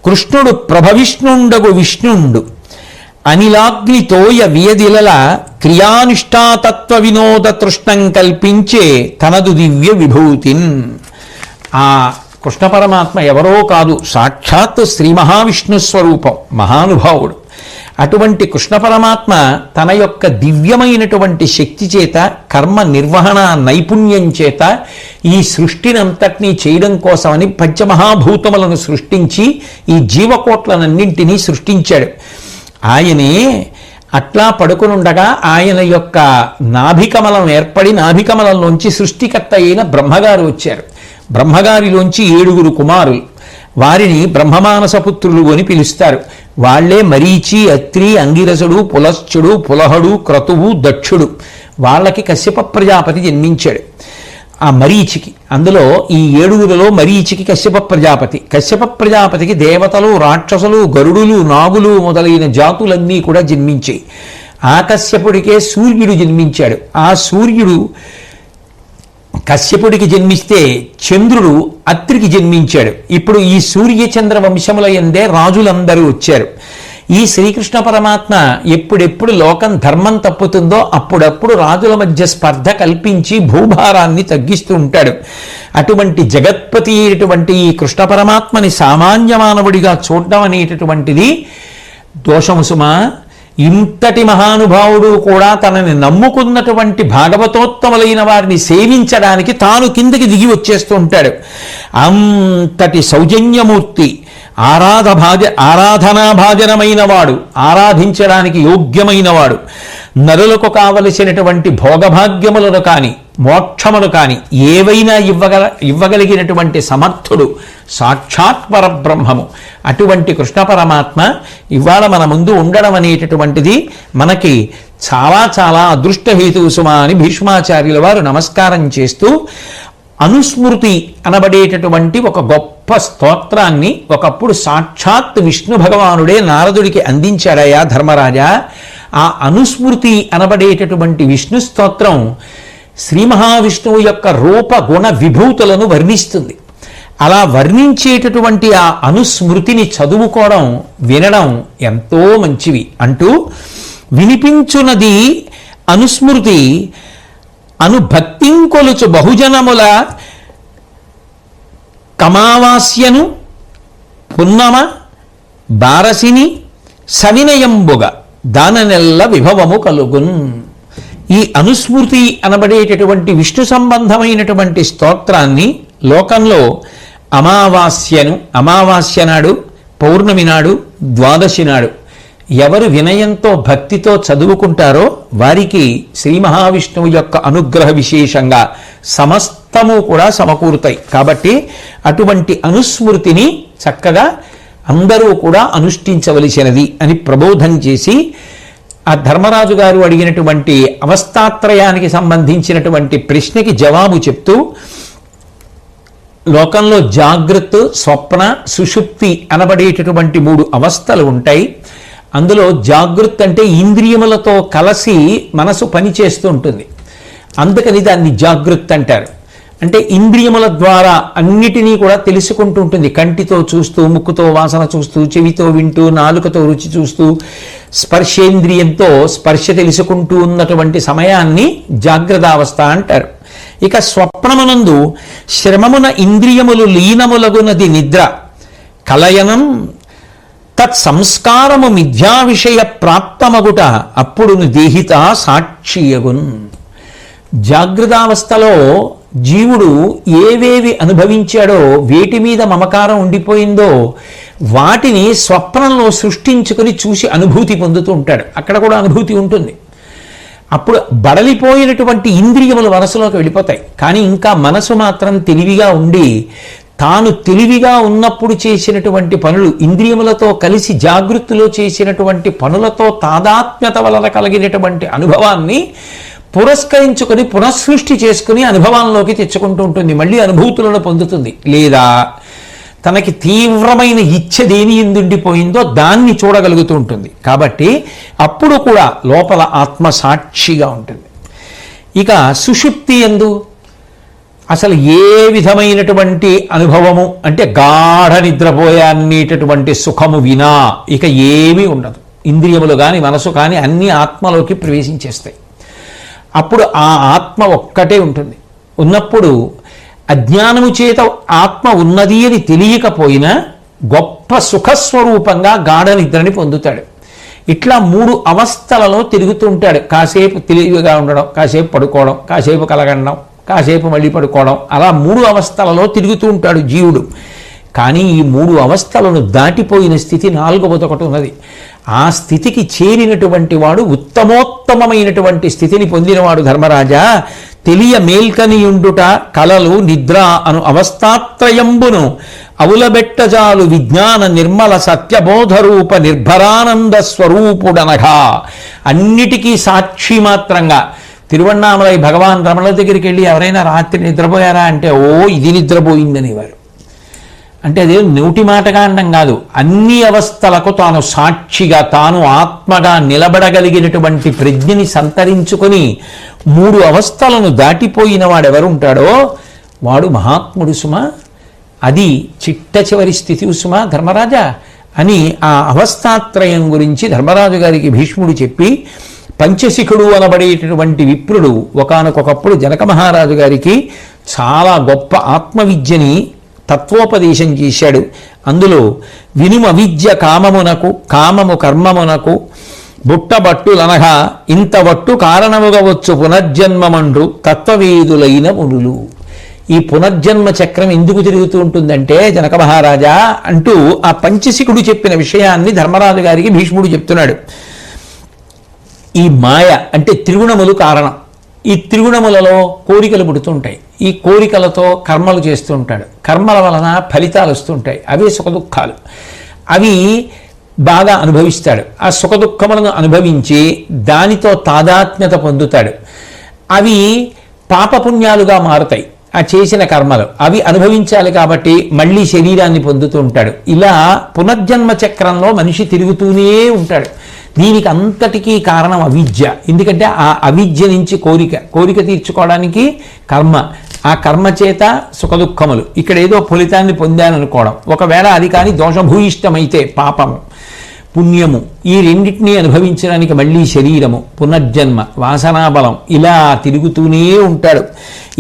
కృష్ణుడు ప్రభవిష్ణుండగు విష్ణుండు అనిలాగ్నితోయ వియదిలల క్రియానిష్టాతత్వ వినోద తృష్ణం కల్పించే తనదు దివ్య విభూతిన్. ఆ కృష్ణ పరమాత్మ ఎవరో కాదు, సాక్షాత్ శ్రీ మహావిష్ణు స్వరూపం, మహానుభావుడు. అటువంటి కృష్ణ పరమాత్మ తన యొక్క దివ్యమైనటువంటి శక్తి చేత, కర్మ నిర్వహణ నైపుణ్యం చేత ఈ సృష్టినంతటినీ చేయడం కోసమని పంచమహాభూతములను సృష్టించి ఈ జీవకోట్లనన్నింటినీ సృష్టించాడు. ఆయనే అట్లా పడుకునుండగా ఆయన యొక్క నాభికమలం ఏర్పడి నాభికమలంలోంచి సృష్టికర్త అయిన బ్రహ్మగారు వచ్చారు. బ్రహ్మగారిలోంచి 7 కుమారులు, వారిని బ్రహ్మమానసపుత్రులు అని పిలుస్తారు. వాళ్లే మరీచి, అత్రి, అంగిరసుడు, పులశ్చుడు, పులహుడు, క్రతువు, దక్షుడు. వాళ్ళకి కశ్యప ప్రజాపతి జన్మించాడు. ఆ మరీచికి, అందులో ఈ 7 మరీచికి కశ్యప ప్రజాపతి. కశ్యప ప్రజాపతికి దేవతలు, రాక్షసులు, గరుడులు, నాగులు మొదలైన జాతులన్నీ కూడా జన్మించాయి. ఆ కశ్యపుడికే సూర్యుడు జన్మించాడు. ఆ సూర్యుడు కశ్యపుడికి జన్మిస్తే చంద్రుడు అత్రికి జన్మించాడు. ఇప్పుడు ఈ సూర్యచంద్ర వంశముల యందే రాజులందరూ వచ్చారు. ఈ శ్రీకృష్ణ పరమాత్మ ఎప్పుడెప్పుడు లోకం ధర్మం తప్పుతుందో అప్పుడప్పుడు రాజుల మధ్య స్పర్ధ కల్పించి భూభారాన్ని తగ్గిస్తూ ఉంటాడు. అటువంటి జగత్పతి అయినటువంటి ఈ కృష్ణ పరమాత్మని సామాన్య మానవుడిగా చూడడం అనేటటువంటిది దోషము సుమా. ఇంతటి మహానుభావుడు కూడా తనని నమ్ముకున్నటువంటి భాగవతోత్తములైన వారిని సేవించడానికి తాను కిందకి దిగి వచ్చేస్తూ ఉంటాడు. అంతటి సౌజన్యమూర్తి, ఆరాధనా భాజనమైన వాడు, ఆరాధించడానికి యోగ్యమైన వాడు, నరులకు కావలసినటువంటి భోగభాగ్యములను కాని మోక్షములు కాని ఏవైనా ఇవ్వగలిగినటువంటి సమర్థుడు, సాక్షాత్ పరబ్రహ్మము. అటువంటి కృష్ణ పరమాత్మ ఇవాళ మన ముందు ఉండడం అనేటటువంటిది మనకి చాలా చాలా అదృష్టహేతువు సుమా అని భీష్మాచార్యుల వారు నమస్కారం చేస్తూ అనుస్మృతి అనబడేటటువంటి ఒక గొప్ప స్తోత్రాన్ని ఒకప్పుడు సాక్షాత్ విష్ణు భగవానుడే నారదుడికి అందించాడయా ధర్మరాజా. ఆ అనుస్మృతి అనబడేటటువంటి విష్ణు స్తోత్రం శ్రీ మహావిష్ణువు యొక్క రూప గుణ విభూతులను వర్ణిస్తుంది. అలా వర్ణించేటటువంటి ఆ అనుస్మృతిని చదువుకోవడం, వినడం ఎంతో మంచివి అంటూ వినిపించున్నది అనుస్మృతి అనుభక్తింకొలుచు బహుజనముల కమావాస్యను పున్నమ బారసిని సవినయంబుగ దాననెల్ల విభవము కలుగున్. ఈ అనుస్మృతి అనబడేటటువంటి విష్ణు సంబంధమైనటువంటి స్తోత్రాన్ని లోకంలో అమావాస్య నాడు, పౌర్ణమి నాడు, ద్వాదశి నాడు ఎవరు వినయంతో భక్తితో చదువుకుంటారో వారికి శ్రీ మహావిష్ణువు యొక్క అనుగ్రహ విశేషంగా సమస్తము కూడా సమకూరుతాయి. కాబట్టి అటువంటి అనుస్మృతిని చక్కగా అందరూ కూడా అనుష్ఠించవలసినది అని ప్రబోధం చేసి ఆ ధర్మరాజు గారు అడిగినటువంటి అవస్థాత్రయానికి సంబంధించినటువంటి ప్రశ్నకి జవాబు చెప్తూ లోకంలో జాగృత్, స్వప్న, సుషుప్తి అనబడేటటువంటి 3 అవస్థలు ఉంటాయి. అందులో జాగృత్ అంటే ఇంద్రియములతో కలిసి మనసు పనిచేస్తూ ఉంటుంది, అందుకని దాన్ని జాగృత్ అంటారు. అంటే ఇంద్రియముల ద్వారా అన్నిటినీ కూడా తెలుసుకుంటూ ఉంటుంది. కంటితో చూస్తూ, ముక్కుతో వాసన చూస్తూ, చెవితో వింటూ, నాలుకతో రుచి చూస్తూ, స్పర్శేంద్రియంతో స్పర్శ తెలుసుకుంటూ ఉన్నటువంటి సమయాన్ని జాగ్రత్తావస్థ అంటారు. ఇక స్వప్నమునందు శ్రమమున ఇంద్రియములు లీనములగునది నిద్ర, కలయనం తత్సంస్కారము మిథ్యా విషయ ప్రాప్తమగుట అప్పుడును దేహిత సాక్షియగున్. జాగ్రత్తావస్థలో జీవుడు ఏవేవి అనుభవించాడో, వేటి మీద మమకారం ఉండిపోయిందో వాటిని స్వప్నంలో సృష్టించుకొని చూసి అనుభూతి పొందుతూ ఉంటాడు. అక్కడ కూడా అనుభూతి ఉంటుంది. అప్పుడు బడలిపోయినటువంటి ఇంద్రియములు మనసులోకి వెళ్ళిపోతాయి. కానీ ఇంకా మనసు మాత్రం తెలివిగా ఉండి తాను తెలివిగా ఉన్నప్పుడు చేసినటువంటి పనులు, ఇంద్రియములతో కలిసి జాగృతిలో చేసినటువంటి పనులతో తాదాత్మ్యత వలన కలిగినటువంటి అనుభవాన్ని పురస్కరించుకొని పునఃసృష్టి చేసుకుని అనుభవాల్లోకి తెచ్చుకుంటూ ఉంటుంది. మళ్ళీ అనుభూతులను పొందుతుంది. లేదా తనకి తీవ్రమైన ఇచ్ఛ దేని ఎందుండిపోయిందో దాన్ని చూడగలుగుతూ ఉంటుంది. కాబట్టి అప్పుడు కూడా లోపల ఆత్మ సాక్షిగా ఉంటుంది. ఇక సుషుప్తి యందు అసలు ఏ విధమైనటువంటి అనుభవము అంటే గాఢ నిద్రపోయేటటువంటి సుఖము వినా ఇక ఏమీ ఉండదు. ఇంద్రియములు కానీ మనసు కానీ అన్ని ఆత్మలోకి ప్రవేశించేస్తాయి. అప్పుడు ఆ ఆత్మ ఒక్కటే ఉంటుంది. ఉన్నప్పుడు అజ్ఞానము చేత ఆత్మ ఉన్నది అని తెలియకపోయినా గొప్ప సుఖస్వరూపంగా గాఢ నిద్రని పొందుతాడు. ఇట్లా 3 అవస్థలలో తిరుగుతూ ఉంటాడు. కాసేపు తెలివిగా ఉండడం, కాసేపు పడుకోవడం, కాసేపు కలగండం, కాసేపు మళ్ళీ పడుకోవడం, అలా 3 అవస్థలలో తిరుగుతూ ఉంటాడు జీవుడు. కానీ ఈ 3 అవస్థలను దాటిపోయిన స్థితి 4వది ఒకటి ఉన్నది. ఆ స్థితికి చేరినటువంటి వాడు ఉత్తమోత్తమైనటువంటి స్థితిని పొందినవాడు ధర్మరాజా. తెలియ మేల్కనియుండుట కలలు నిద్ర అను అవస్థాత్రయంబును అవులబెట్టజాలు విజ్ఞాన నిర్మల సత్యబోధరూప నిర్భరానంద స్వరూపుడనగా. అన్నిటికీ సాక్షి మాత్రంగా తిరువణ్ణామలై భగవాన్ రమణుల దగ్గరికి వెళ్ళి ఎవరైనా రాత్రి నిద్రపోయారా అంటే ఓ ఇది నిద్రపోయిందనేవారు. అంటే అదే నోటి మాటగా అనడం కాదు, అన్ని అవస్థలకు తాను సాక్షిగా తాను ఆత్మగా నిలబడగలిగినటువంటి ప్రజ్ఞని సంతరించుకొని 3 అవస్థలను దాటిపోయిన వాడెవరుంటాడో వాడు మహాత్ముడు సుమా. అది చిట్ట చివరి స్థితి సుమా ధర్మరాజా అని ఆ అవస్థాత్రయం గురించి ధర్మరాజు గారికి భీష్ముడు చెప్పి, పంచశిఖుడు అనబడేటటువంటి విప్రుడు ఒకానొకప్పుడు జనక మహారాజు గారికి చాలా గొప్ప ఆత్మవిద్యని తత్వోపదేశం చేశాడు. అందులో వినుమ విద్య కామమునకు కామము కర్మమునకు బుట్టబట్టులనగా ఇంతవట్టు కారణముగా వచ్చు పునర్జన్మమండ్రు తత్వవేదులైన మునులు. ఈ పునర్జన్మ చక్రం ఎందుకు తిరుగుతూ ఉంటుందంటే జనక మహారాజా అంటూ ఆ పంచశిఖుడు చెప్పిన విషయాన్ని ధర్మరాజు గారికి భీష్ముడు చెప్తున్నాడు. ఈ మాయ అంటే త్రిగుణములు కారణం. ఈ త్రిగుణములలో కోరికలు పుడుతుంటాయి. ఈ కోరికలతో కర్మలు చేస్తూ ఉంటాడు. కర్మల వలన ఫలితాలు వస్తుంటాయి. అవే సుఖదుఖాలు. అవి బాగా అనుభవిస్తాడు. ఆ సుఖదుఖములను అనుభవించి దానితో తాదాత్మ్యత పొందుతాడు. అవి పాపపుణ్యాలుగా మారుతాయి. ఆ చేసిన కర్మలు అవి అనుభవించాలి కాబట్టి మళ్ళీ శరీరాన్ని పొందుతూ ఉంటాడు. ఇలా పునర్జన్మ చక్రంలో మనిషి తిరుగుతూనే ఉంటాడు. దీనికి అంతటికీ కారణం అవిద్య. ఎందుకంటే ఆ అవిద్య నుంచి కోరిక తీర్చుకోవడానికి కర్మ, ఆ కర్మ చేత సుఖదుఖములు, ఇక్కడ ఏదో ఫలితాన్ని పొందాననుకోవడం, ఒకవేళ అది కానీ దోషభూయిష్టమైతే పాపము పుణ్యము, ఈ రెండింటినీ అనుభవించడానికి మళ్ళీ శరీరము, పునర్జన్మ, వాసనాబలం, ఇలా తిరుగుతూనే ఉంటాడు.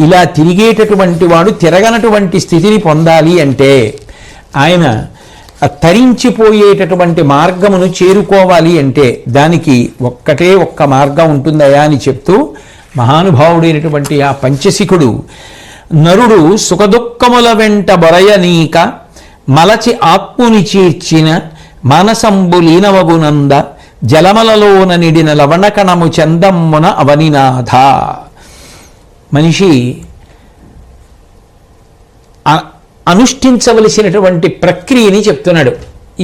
ఇలా తిరిగేటటువంటి వాడు తిరగనటువంటి స్థితిని పొందాలి అంటే ఆయన తరించిపోయేటటువంటి మార్గమును చేరుకోవాలి అంటే దానికి ఒక్క మార్గం ఉంటుందయా అని చెప్తూ మహానుభావుడైనటువంటి ఆ పంచశిఖుడు నరుడు సుఖదుఖముల వెంట బొరయనీక మలచి ఆత్ముని చేర్చిన మానసంబులీనవగునంద జలమలలోన నిడిన లవణకణము చందమ్మున అవనినాథ. మనిషి అనుష్ఠించవలసినటువంటి ప్రక్రియని చెప్తున్నాడు.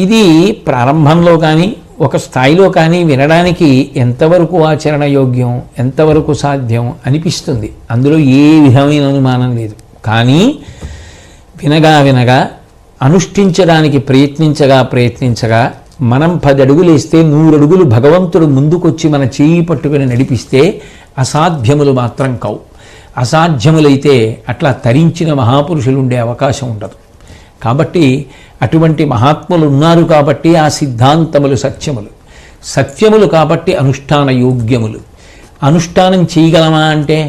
ఇది ప్రారంభంలో కానీ ఒక స్థాయిలో కానీ వినడానికి ఎంతవరకు ఆచరణ యోగ్యం, ఎంతవరకు సాధ్యం అనిపిస్తుంది. అందులో ఏ విధమైన అనుమానం లేదు. కానీ వినగా అనుష్ఠించడానికి ప్రయత్నించగా మనం 10 అడుగులు వేస్తే 100 అడుగులు భగవంతుడు ముందుకొచ్చి మన చేయి పట్టుకుని నడిపిస్తే అసాధ్యములు మాత్రం కావు. అసాధ్యములైతే అట్లా తరించిన మహాపురుషులు ఉండే అవకాశం ఉండదు. కాబట్టి అటువంటి మహాత్ములు ఉన్నారు కాబట్టి ఆ సిద్ధాంతములు సత్యములు కాబట్టి అనుష్ఠాన యోగ్యములు. అనుష్ఠానం చేయగలమా అంటే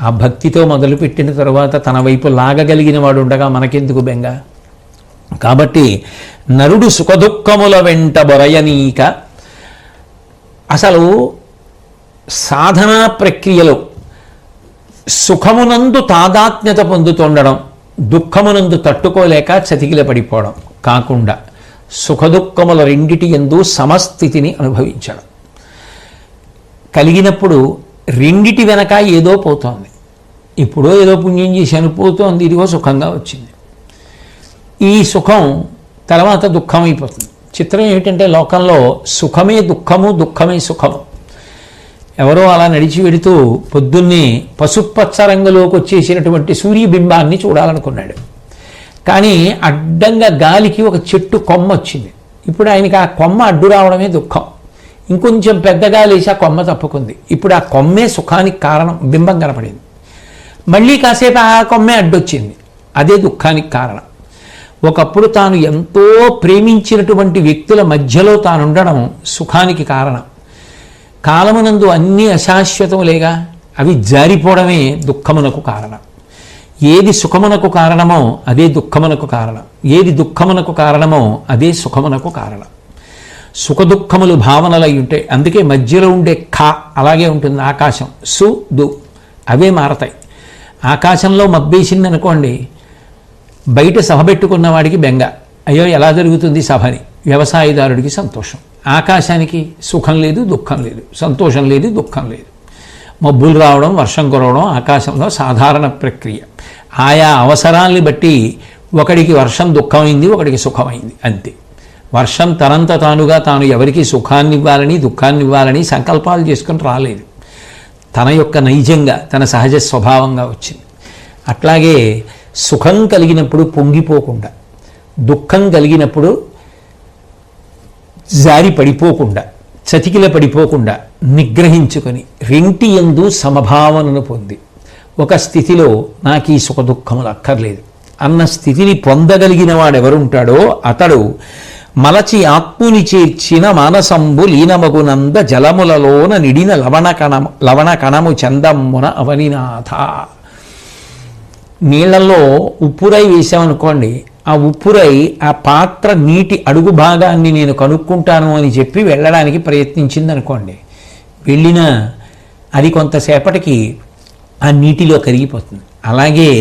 ఆ భక్తితో మొదలుపెట్టిన తరువాత తన వైపు లాగగలిగిన వాడు ఉండగా మనకెందుకు బెంగ. కాబట్టి నరుడు సుఖదుఖముల వెంట బొరయనీక. అసలు సాధనా ప్రక్రియలో సుఖమునందు తాదాత్మ్యత పొందుతుండడం, దుఃఖమునందు తట్టుకోలేక చతికిల పడిపోవడం కాకుండా సుఖదుఖముల రెండిటి యందు సమస్థితిని అనుభవించడం. కలిగినప్పుడు రెండిటి వెనక ఏదో పోతోంది. ఇప్పుడో ఏదో పుణ్యం చేసి అనిపోతోంది, ఇదిగో సుఖంగా వచ్చింది. ఈ సుఖం తర్వాత దుఃఖం అయిపోతుంది. చిత్రం ఏమిటంటే లోకంలో సుఖమే దుఃఖము, దుఃఖమే సుఖము. ఎవరో అలా నడిచి వెడుతూ పొద్దున్నే పసుపచ్చ రంగులోకి వచ్చేసినటువంటి సూర్యబింబాన్ని చూడాలనుకున్నాడు. కానీ అడ్డంగా గాలికి ఒక చెట్టు కొమ్మ వచ్చింది. ఇప్పుడు ఆయనకి ఆ కొమ్మ అడ్డు రావడమే దుఃఖం. ఇంకొంచెం పెద్దగా లేచి ఆ కొమ్మ తప్పుకుంది. ఇప్పుడు ఆ కొమ్మే సుఖానికి కారణం, బింబం కనపడింది. మళ్ళీ కాసేపు ఆ కొమ్మే అడ్డొచ్చింది, అదే దుఃఖానికి కారణం. ఒకప్పుడు తాను ఎంతో ప్రేమించినటువంటి వ్యక్తుల మధ్యలో తానుండడం సుఖానికి కారణం. కాలమునందు అన్నీ అశాశ్వతములేగా, అవి జారిపోవడమే దుఃఖమునకు కారణం. ఏది సుఖమునకు కారణమో అదే దుఃఖమునకు కారణం, ఏది దుఃఖమునకు కారణమో అదే సుఖమునకు కారణం. సుఖదుఖములు భావనలు అయి ఉంటాయి. అందుకే మధ్యలో ఉండే ఖ అలాగే ఉంటుంది. ఆకాశం సు దు అవే మారతాయి. ఆకాశంలో మబ్బేసింది అనుకోండి, బయట సభ పెట్టుకున్న వాడికి బెంగ, అయ్యో ఎలా జరుగుతుంది సభని. వ్యవసాయదారుడికి సంతోషం. ఆకాశానికి సుఖం లేదు, దుఃఖం లేదు, సంతోషం లేదు, దుఃఖం లేదు. మబ్బులు రావడం, వర్షం కురవడం ఆకాశంలో సాధారణ ప్రక్రియ. ఆయా అవసరాల్ని బట్టి ఒకడికి వర్షం దుఃఖమైంది, ఒకడికి సుఖమైంది, అంతే. వర్షం తనంత తానుగా తాను ఎవరికి సుఖాన్ని ఇవ్వాలని దుఃఖాన్ని ఇవ్వాలని సంకల్పాలు చేసుకుని రాలేదు. తన యొక్క నైజంగా, తన సహజ స్వభావంగా వచ్చింది. అట్లాగే సుఖం కలిగినప్పుడు పొంగిపోకుండా, దుఃఖం కలిగినప్పుడు జారి పడిపోకుండా, చతికిల పడిపోకుండా నిగ్రహించుకొని రెంటి యందు సమభావనను పొంది ఒక స్థితిలో నాకు ఈ సుఖ దుఃఖములు అక్కర్లేదు అన్న స్థితిని పొందగలిగిన వాడెవరుంటాడో అతడు మలచి ఆత్ముని చేర్చిన మానసంబు లీనమగునంద జలములలోన నిడిన లవణ కణము చందమ్మున అవనినాథ. నీళ్లలో ఉప్పురై వేసామనుకోండి, ఆ ఉప్పురై ఆ పాత్ర నీటి అడుగు భాగాన్ని నేను కనుక్కుంటాను అని చెప్పి వెళ్ళడానికి ప్రయత్నించింది అనుకోండి, వెళ్ళినా అది కొంతసేపటికి ఆ నీటిలో కరిగిపోతుంది. అలాగే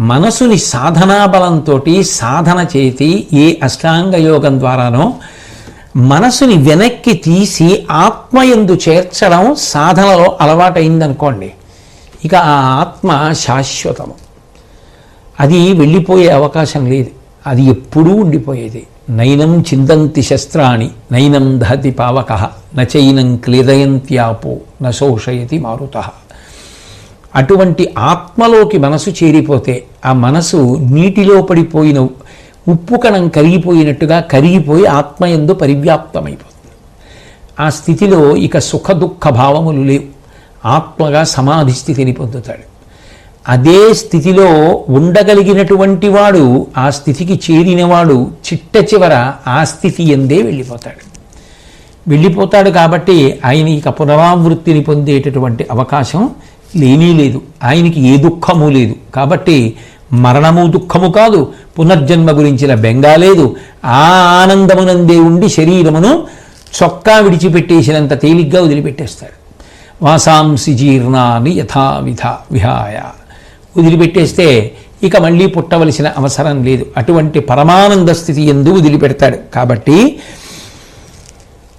మనసుని సాధనా బలంతో సాధన చేసి ఏ అష్టాంగ యోగం ద్వారానో మనసుని వెనక్కి తీసి ఆత్మయందు చేర్చడం సాధనలో అలవాటైందనుకోండి, ఇక ఆ ఆత్మ శాశ్వతము. అది వెళ్ళిపోయే అవకాశం లేదు, అది ఎప్పుడూ ఉండిపోయేది. నైనం చిందంతి శస్త్రాణి నైనం దహతి పావక నచైనం క్లేదయంత్యాపో నశోషయతి మారుతః. అటువంటి ఆత్మలోకి మనసు చేరిపోతే ఆ మనసు నీటిలో పడిపోయిన ఉప్పు కణం కరిగిపోయినట్టుగా కరిగిపోయి ఆత్మయందు పరివ్యాప్తమైపోతుంది. ఆ స్థితిలో ఇక సుఖ దుఃఖ భావములు లేవు, ఆత్మగా సమాధి స్థితిని పొందుతాడు. అదే స్థితిలో ఉండగలిగినటువంటి వాడు, ఆ స్థితికి చేరినవాడు చిట్ట చివర ఆ స్థితి ఎందే వెళ్ళిపోతాడు. కాబట్టి ఆయన ఇక పునరావృత్తిని పొందేటటువంటి అవకాశం లేనీ లేదు. ఆయనకి ఏ దుఃఖము లేదు. కాబట్టి మరణము దుఃఖము కాదు, పునర్జన్మ గురించిన బెంగా లేదు. ఆ ఆనందమునందే ఉండి శరీరమును చొక్కా విడిచిపెట్టేసినంత తేలిగ్గా వదిలిపెట్టేస్తాడు. వాసాంసి జీర్ణాని యథావిధ విహాయ వదిలిపెట్టేస్తే ఇక మళ్ళీ పుట్టవలసిన అవసరం లేదు. అటువంటి పరమానంద స్థితి యందు వదిలిపెడతాడు. కాబట్టి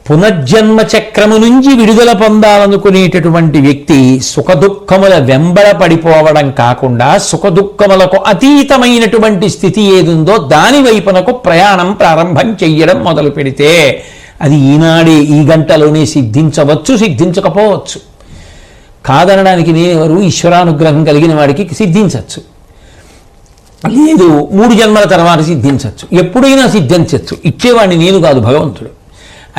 పునర్జన్మ చక్రము నుంచి విడుదల పొందాలనుకునేటటువంటి వ్యక్తి సుఖదుఖముల వెంబడ పడిపోవడం కాకుండా సుఖదుఖములకు అతీతమైనటువంటి స్థితి ఏదుందో దాని వైపునకు ప్రయాణం ప్రారంభం చెయ్యడం మొదలు పెడితే అది ఈనాడే ఈ గంటలోనే సిద్ధించవచ్చు, సిద్ధించకపోవచ్చు. కాదనడానికి నేనెవరు? ఈశ్వరానుగ్రహం కలిగిన వాడికి సిద్ధించవచ్చు, లేదు 3 జన్మల తర్వాత సిద్ధించవచ్చు, ఎప్పుడైనా సిద్ధించవచ్చు. ఇచ్చేవాడిని నేను కాదు, భగవంతుడు.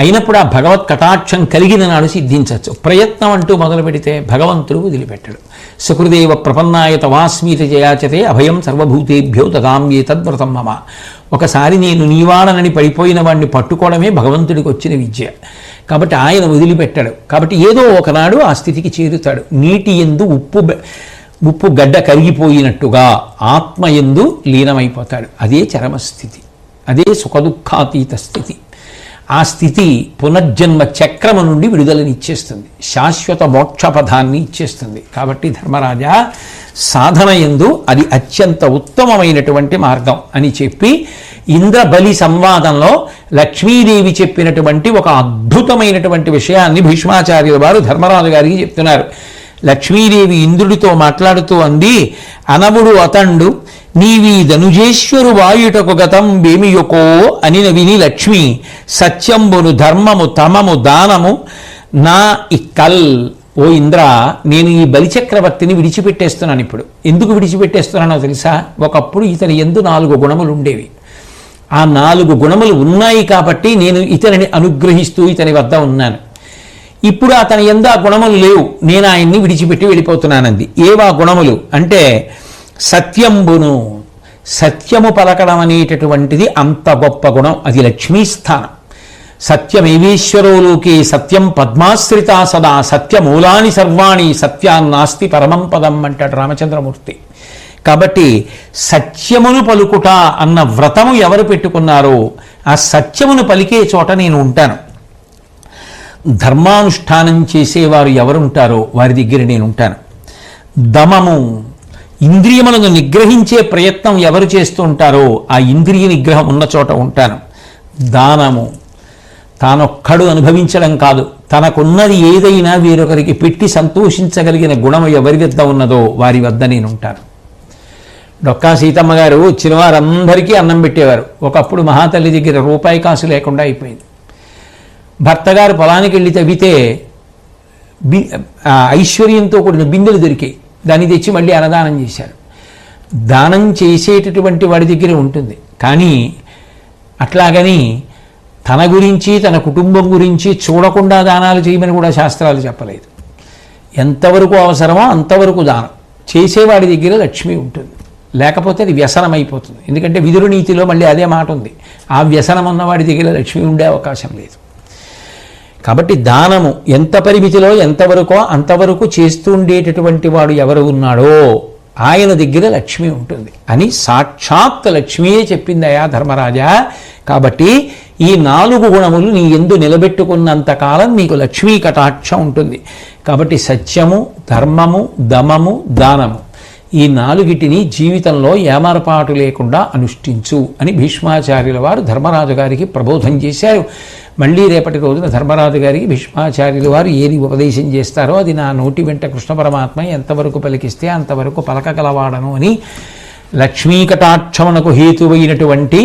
అయినప్పుడు ఆ భగవత్ కటాక్షం కలిగిన నాడు సిద్ధించవచ్చు. ప్రయత్నం అంటూ మొదలు పెడితే భగవంతుడు వదిలిపెట్టడు. సుకృదేవ ప్రపన్నాయ తవాస్మీత జయాచతే అభయం సర్వభూతేభ్యో దదామ్యే తద్వ్రతం మమ. ఒకసారి నేను నీవాడనని పడిపోయిన వాడిని పట్టుకోవడమే భగవంతుడికి వచ్చిన విద్య. కాబట్టి ఆయన వదిలిపెట్టాడు. కాబట్టి ఏదో ఒకనాడు ఆ స్థితికి చేరుతాడు. నీటి యందు ఉప్పు గడ్డ కరిగిపోయినట్టుగా ఆత్మయందు లీనమైపోతాడు. అదే చరమస్థితి, అదే సుఖదుఖాతీత స్థితి. ఆ స్థితి పునర్జన్మ చక్రము నుండి విడుదలనిచ్చేస్తుంది, శాశ్వత మోక్షపథాన్ని ఇచ్చేస్తుంది. కాబట్టి ధర్మరాజా, సాధన యందు అది అత్యంత ఉత్తమమైనటువంటి మార్గం అని చెప్పి ఇంద్రబలి సంవాదంలో లక్ష్మీదేవి చెప్పినటువంటి ఒక అద్భుతమైనటువంటి విషయాన్ని భీష్మాచార్యుల వారు ధర్మరాజు గారికి చెప్తున్నారు. లక్ష్మీదేవి ఇంద్రుడితో మాట్లాడుతూ అంది, అనవుడు అతండు నీవీ ధనుజేశ్వరు వాయుటకు గతం వేమియొకో అని విని లక్ష్మి సత్యంబును ధర్మము తమము దానము నా ఇక్కల్. ఓ ఇంద్ర, నేను ఈ బలిచక్రవర్తిని విడిచిపెట్టేస్తున్నాను. ఇప్పుడు ఎందుకు విడిచిపెట్టేస్తున్నానో తెలుసా? ఒకప్పుడు ఇతని యందు 4 గుణములు ఉండేవి. ఆ 4 గుణములు ఉన్నాయి కాబట్టి నేను ఇతనిని అనుగ్రహిస్తూ ఇతని వద్ద ఉన్నాను. ఇప్పుడు అతని యందు ఆ గుణములు లేవు, నేను ఆయన్ని విడిచిపెట్టి వెళ్ళిపోతున్నానంది. ఏవా గుణములు అంటే, సత్యంబును, సత్యము పలకడం అనేటటువంటిది అంత గొప్ప గుణం, అది లక్ష్మీస్థానం. సత్యమేవేశ్వరోలోకే సత్యం పద్మాశ్రితా సదా సత్యమూలాని సర్వాణి సత్యాన్నాస్తి పరమం పదం అంటాడు రామచంద్రమూర్తి. కాబట్టి సత్యమును పలుకుట అన్న వ్రతము ఎవరు పెట్టుకున్నారో ఆ సత్యమును పలికే చోట నేను ఉంటాను. ధర్మానుష్ఠానం చేసేవారు ఎవరుంటారో వారి దగ్గర నేను ఉంటాను. దమము, ఇంద్రియములను నిగ్రహించే ప్రయత్నం ఎవరు చేస్తూ ఉంటారో ఆ ఇంద్రియ నిగ్రహం ఉన్న చోట ఉంటాను. దానము తానొక్కడు అనుభవించడం కాదు, తనకున్నది ఏదైనా వేరొకరికి పెట్టి సంతోషించగలిగిన గుణం ఎవరి వద్ద ఉన్నదో వారి వద్ద నేను ఉంటాను. డొక్కా సీతమ్మ గారు వచ్చిన వారందరికీ అన్నం పెట్టేవారు. ఒకప్పుడు మహాతల్లి దగ్గర రూపాయి కాసు లేకుండా అయిపోయింది. భర్త గారు పొలానికి వెళ్ళి తవ్వితే ఐశ్వర్యంతో కూడిన బిందెలు దొరికాయి. దాన్ని తెచ్చి మళ్ళీ అన్నదానం చేశారు. దానం చేసేటటువంటి వాడి దగ్గర ఉంటుంది, కానీ అట్లాగని తన గురించి తన కుటుంబం గురించి చూడకుండా దానాలు చేయమని కూడా శాస్త్రాలు చెప్పలేదు. ఎంతవరకు అవసరమో అంతవరకు దానం చేసేవాడి దగ్గర లక్ష్మి ఉంటుంది, లేకపోతే అది వ్యసనం అయిపోతుంది. ఎందుకంటే విదురు నీతిలో మళ్ళీ అదే మాట ఉంది, ఆ వ్యసనం ఉన్నవాడి దగ్గర లక్ష్మి ఉండే అవకాశం లేదు. కాబట్టి దానము ఎంత పరిమితిలో ఎంతవరకో అంతవరకు చేస్తూ ఉండేటటువంటి వాడు ఎవరు ఉన్నాడో ఆయన దగ్గర లక్ష్మి ఉంటుంది అని సాక్షాత్ లక్ష్మియే చెప్పిందయా ధర్మరాజా. కాబట్టి ఈ 4 గుణములు నీ యందు నిలబెట్టుకున్నంతకాలం నీకు లక్ష్మీ కటాక్షం ఉంటుంది. కాబట్టి సత్యము, ధర్మము, దమము, దానము ఈ 4టిని జీవితంలో ఏమరపాటు లేకుండా అనుష్ఠించు అని భీష్మాచార్యుల వారు ధర్మరాజు గారికి ప్రబోధం చేశారు. మళ్ళీ రేపటి రోజున ధర్మరాజు గారికి భీష్మాచార్యుల వారు ఏది ఉపదేశం చేస్తారో అది నా నోటి వెంట కృష్ణ పరమాత్మ ఎంతవరకు పలికిస్తే అంతవరకు పలకగలవాడను అని లక్ష్మీ కటాక్షమునకు హేతువైనటువంటి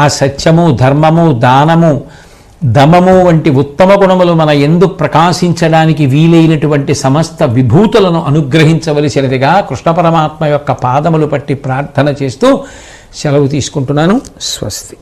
ఆ సత్యము, ధర్మము, దానము, దమము వంటి ఉత్తమ గుణములు మన యందు ప్రకాశించడానికి వీలైనటువంటి సమస్త విభూతులను అనుగ్రహించవలసినదిగా కృష్ణ పరమాత్మ యొక్క పాదములు పట్టి ప్రార్థన చేస్తూ సెలవు తీసుకుంటున్నాను. స్వస్తి.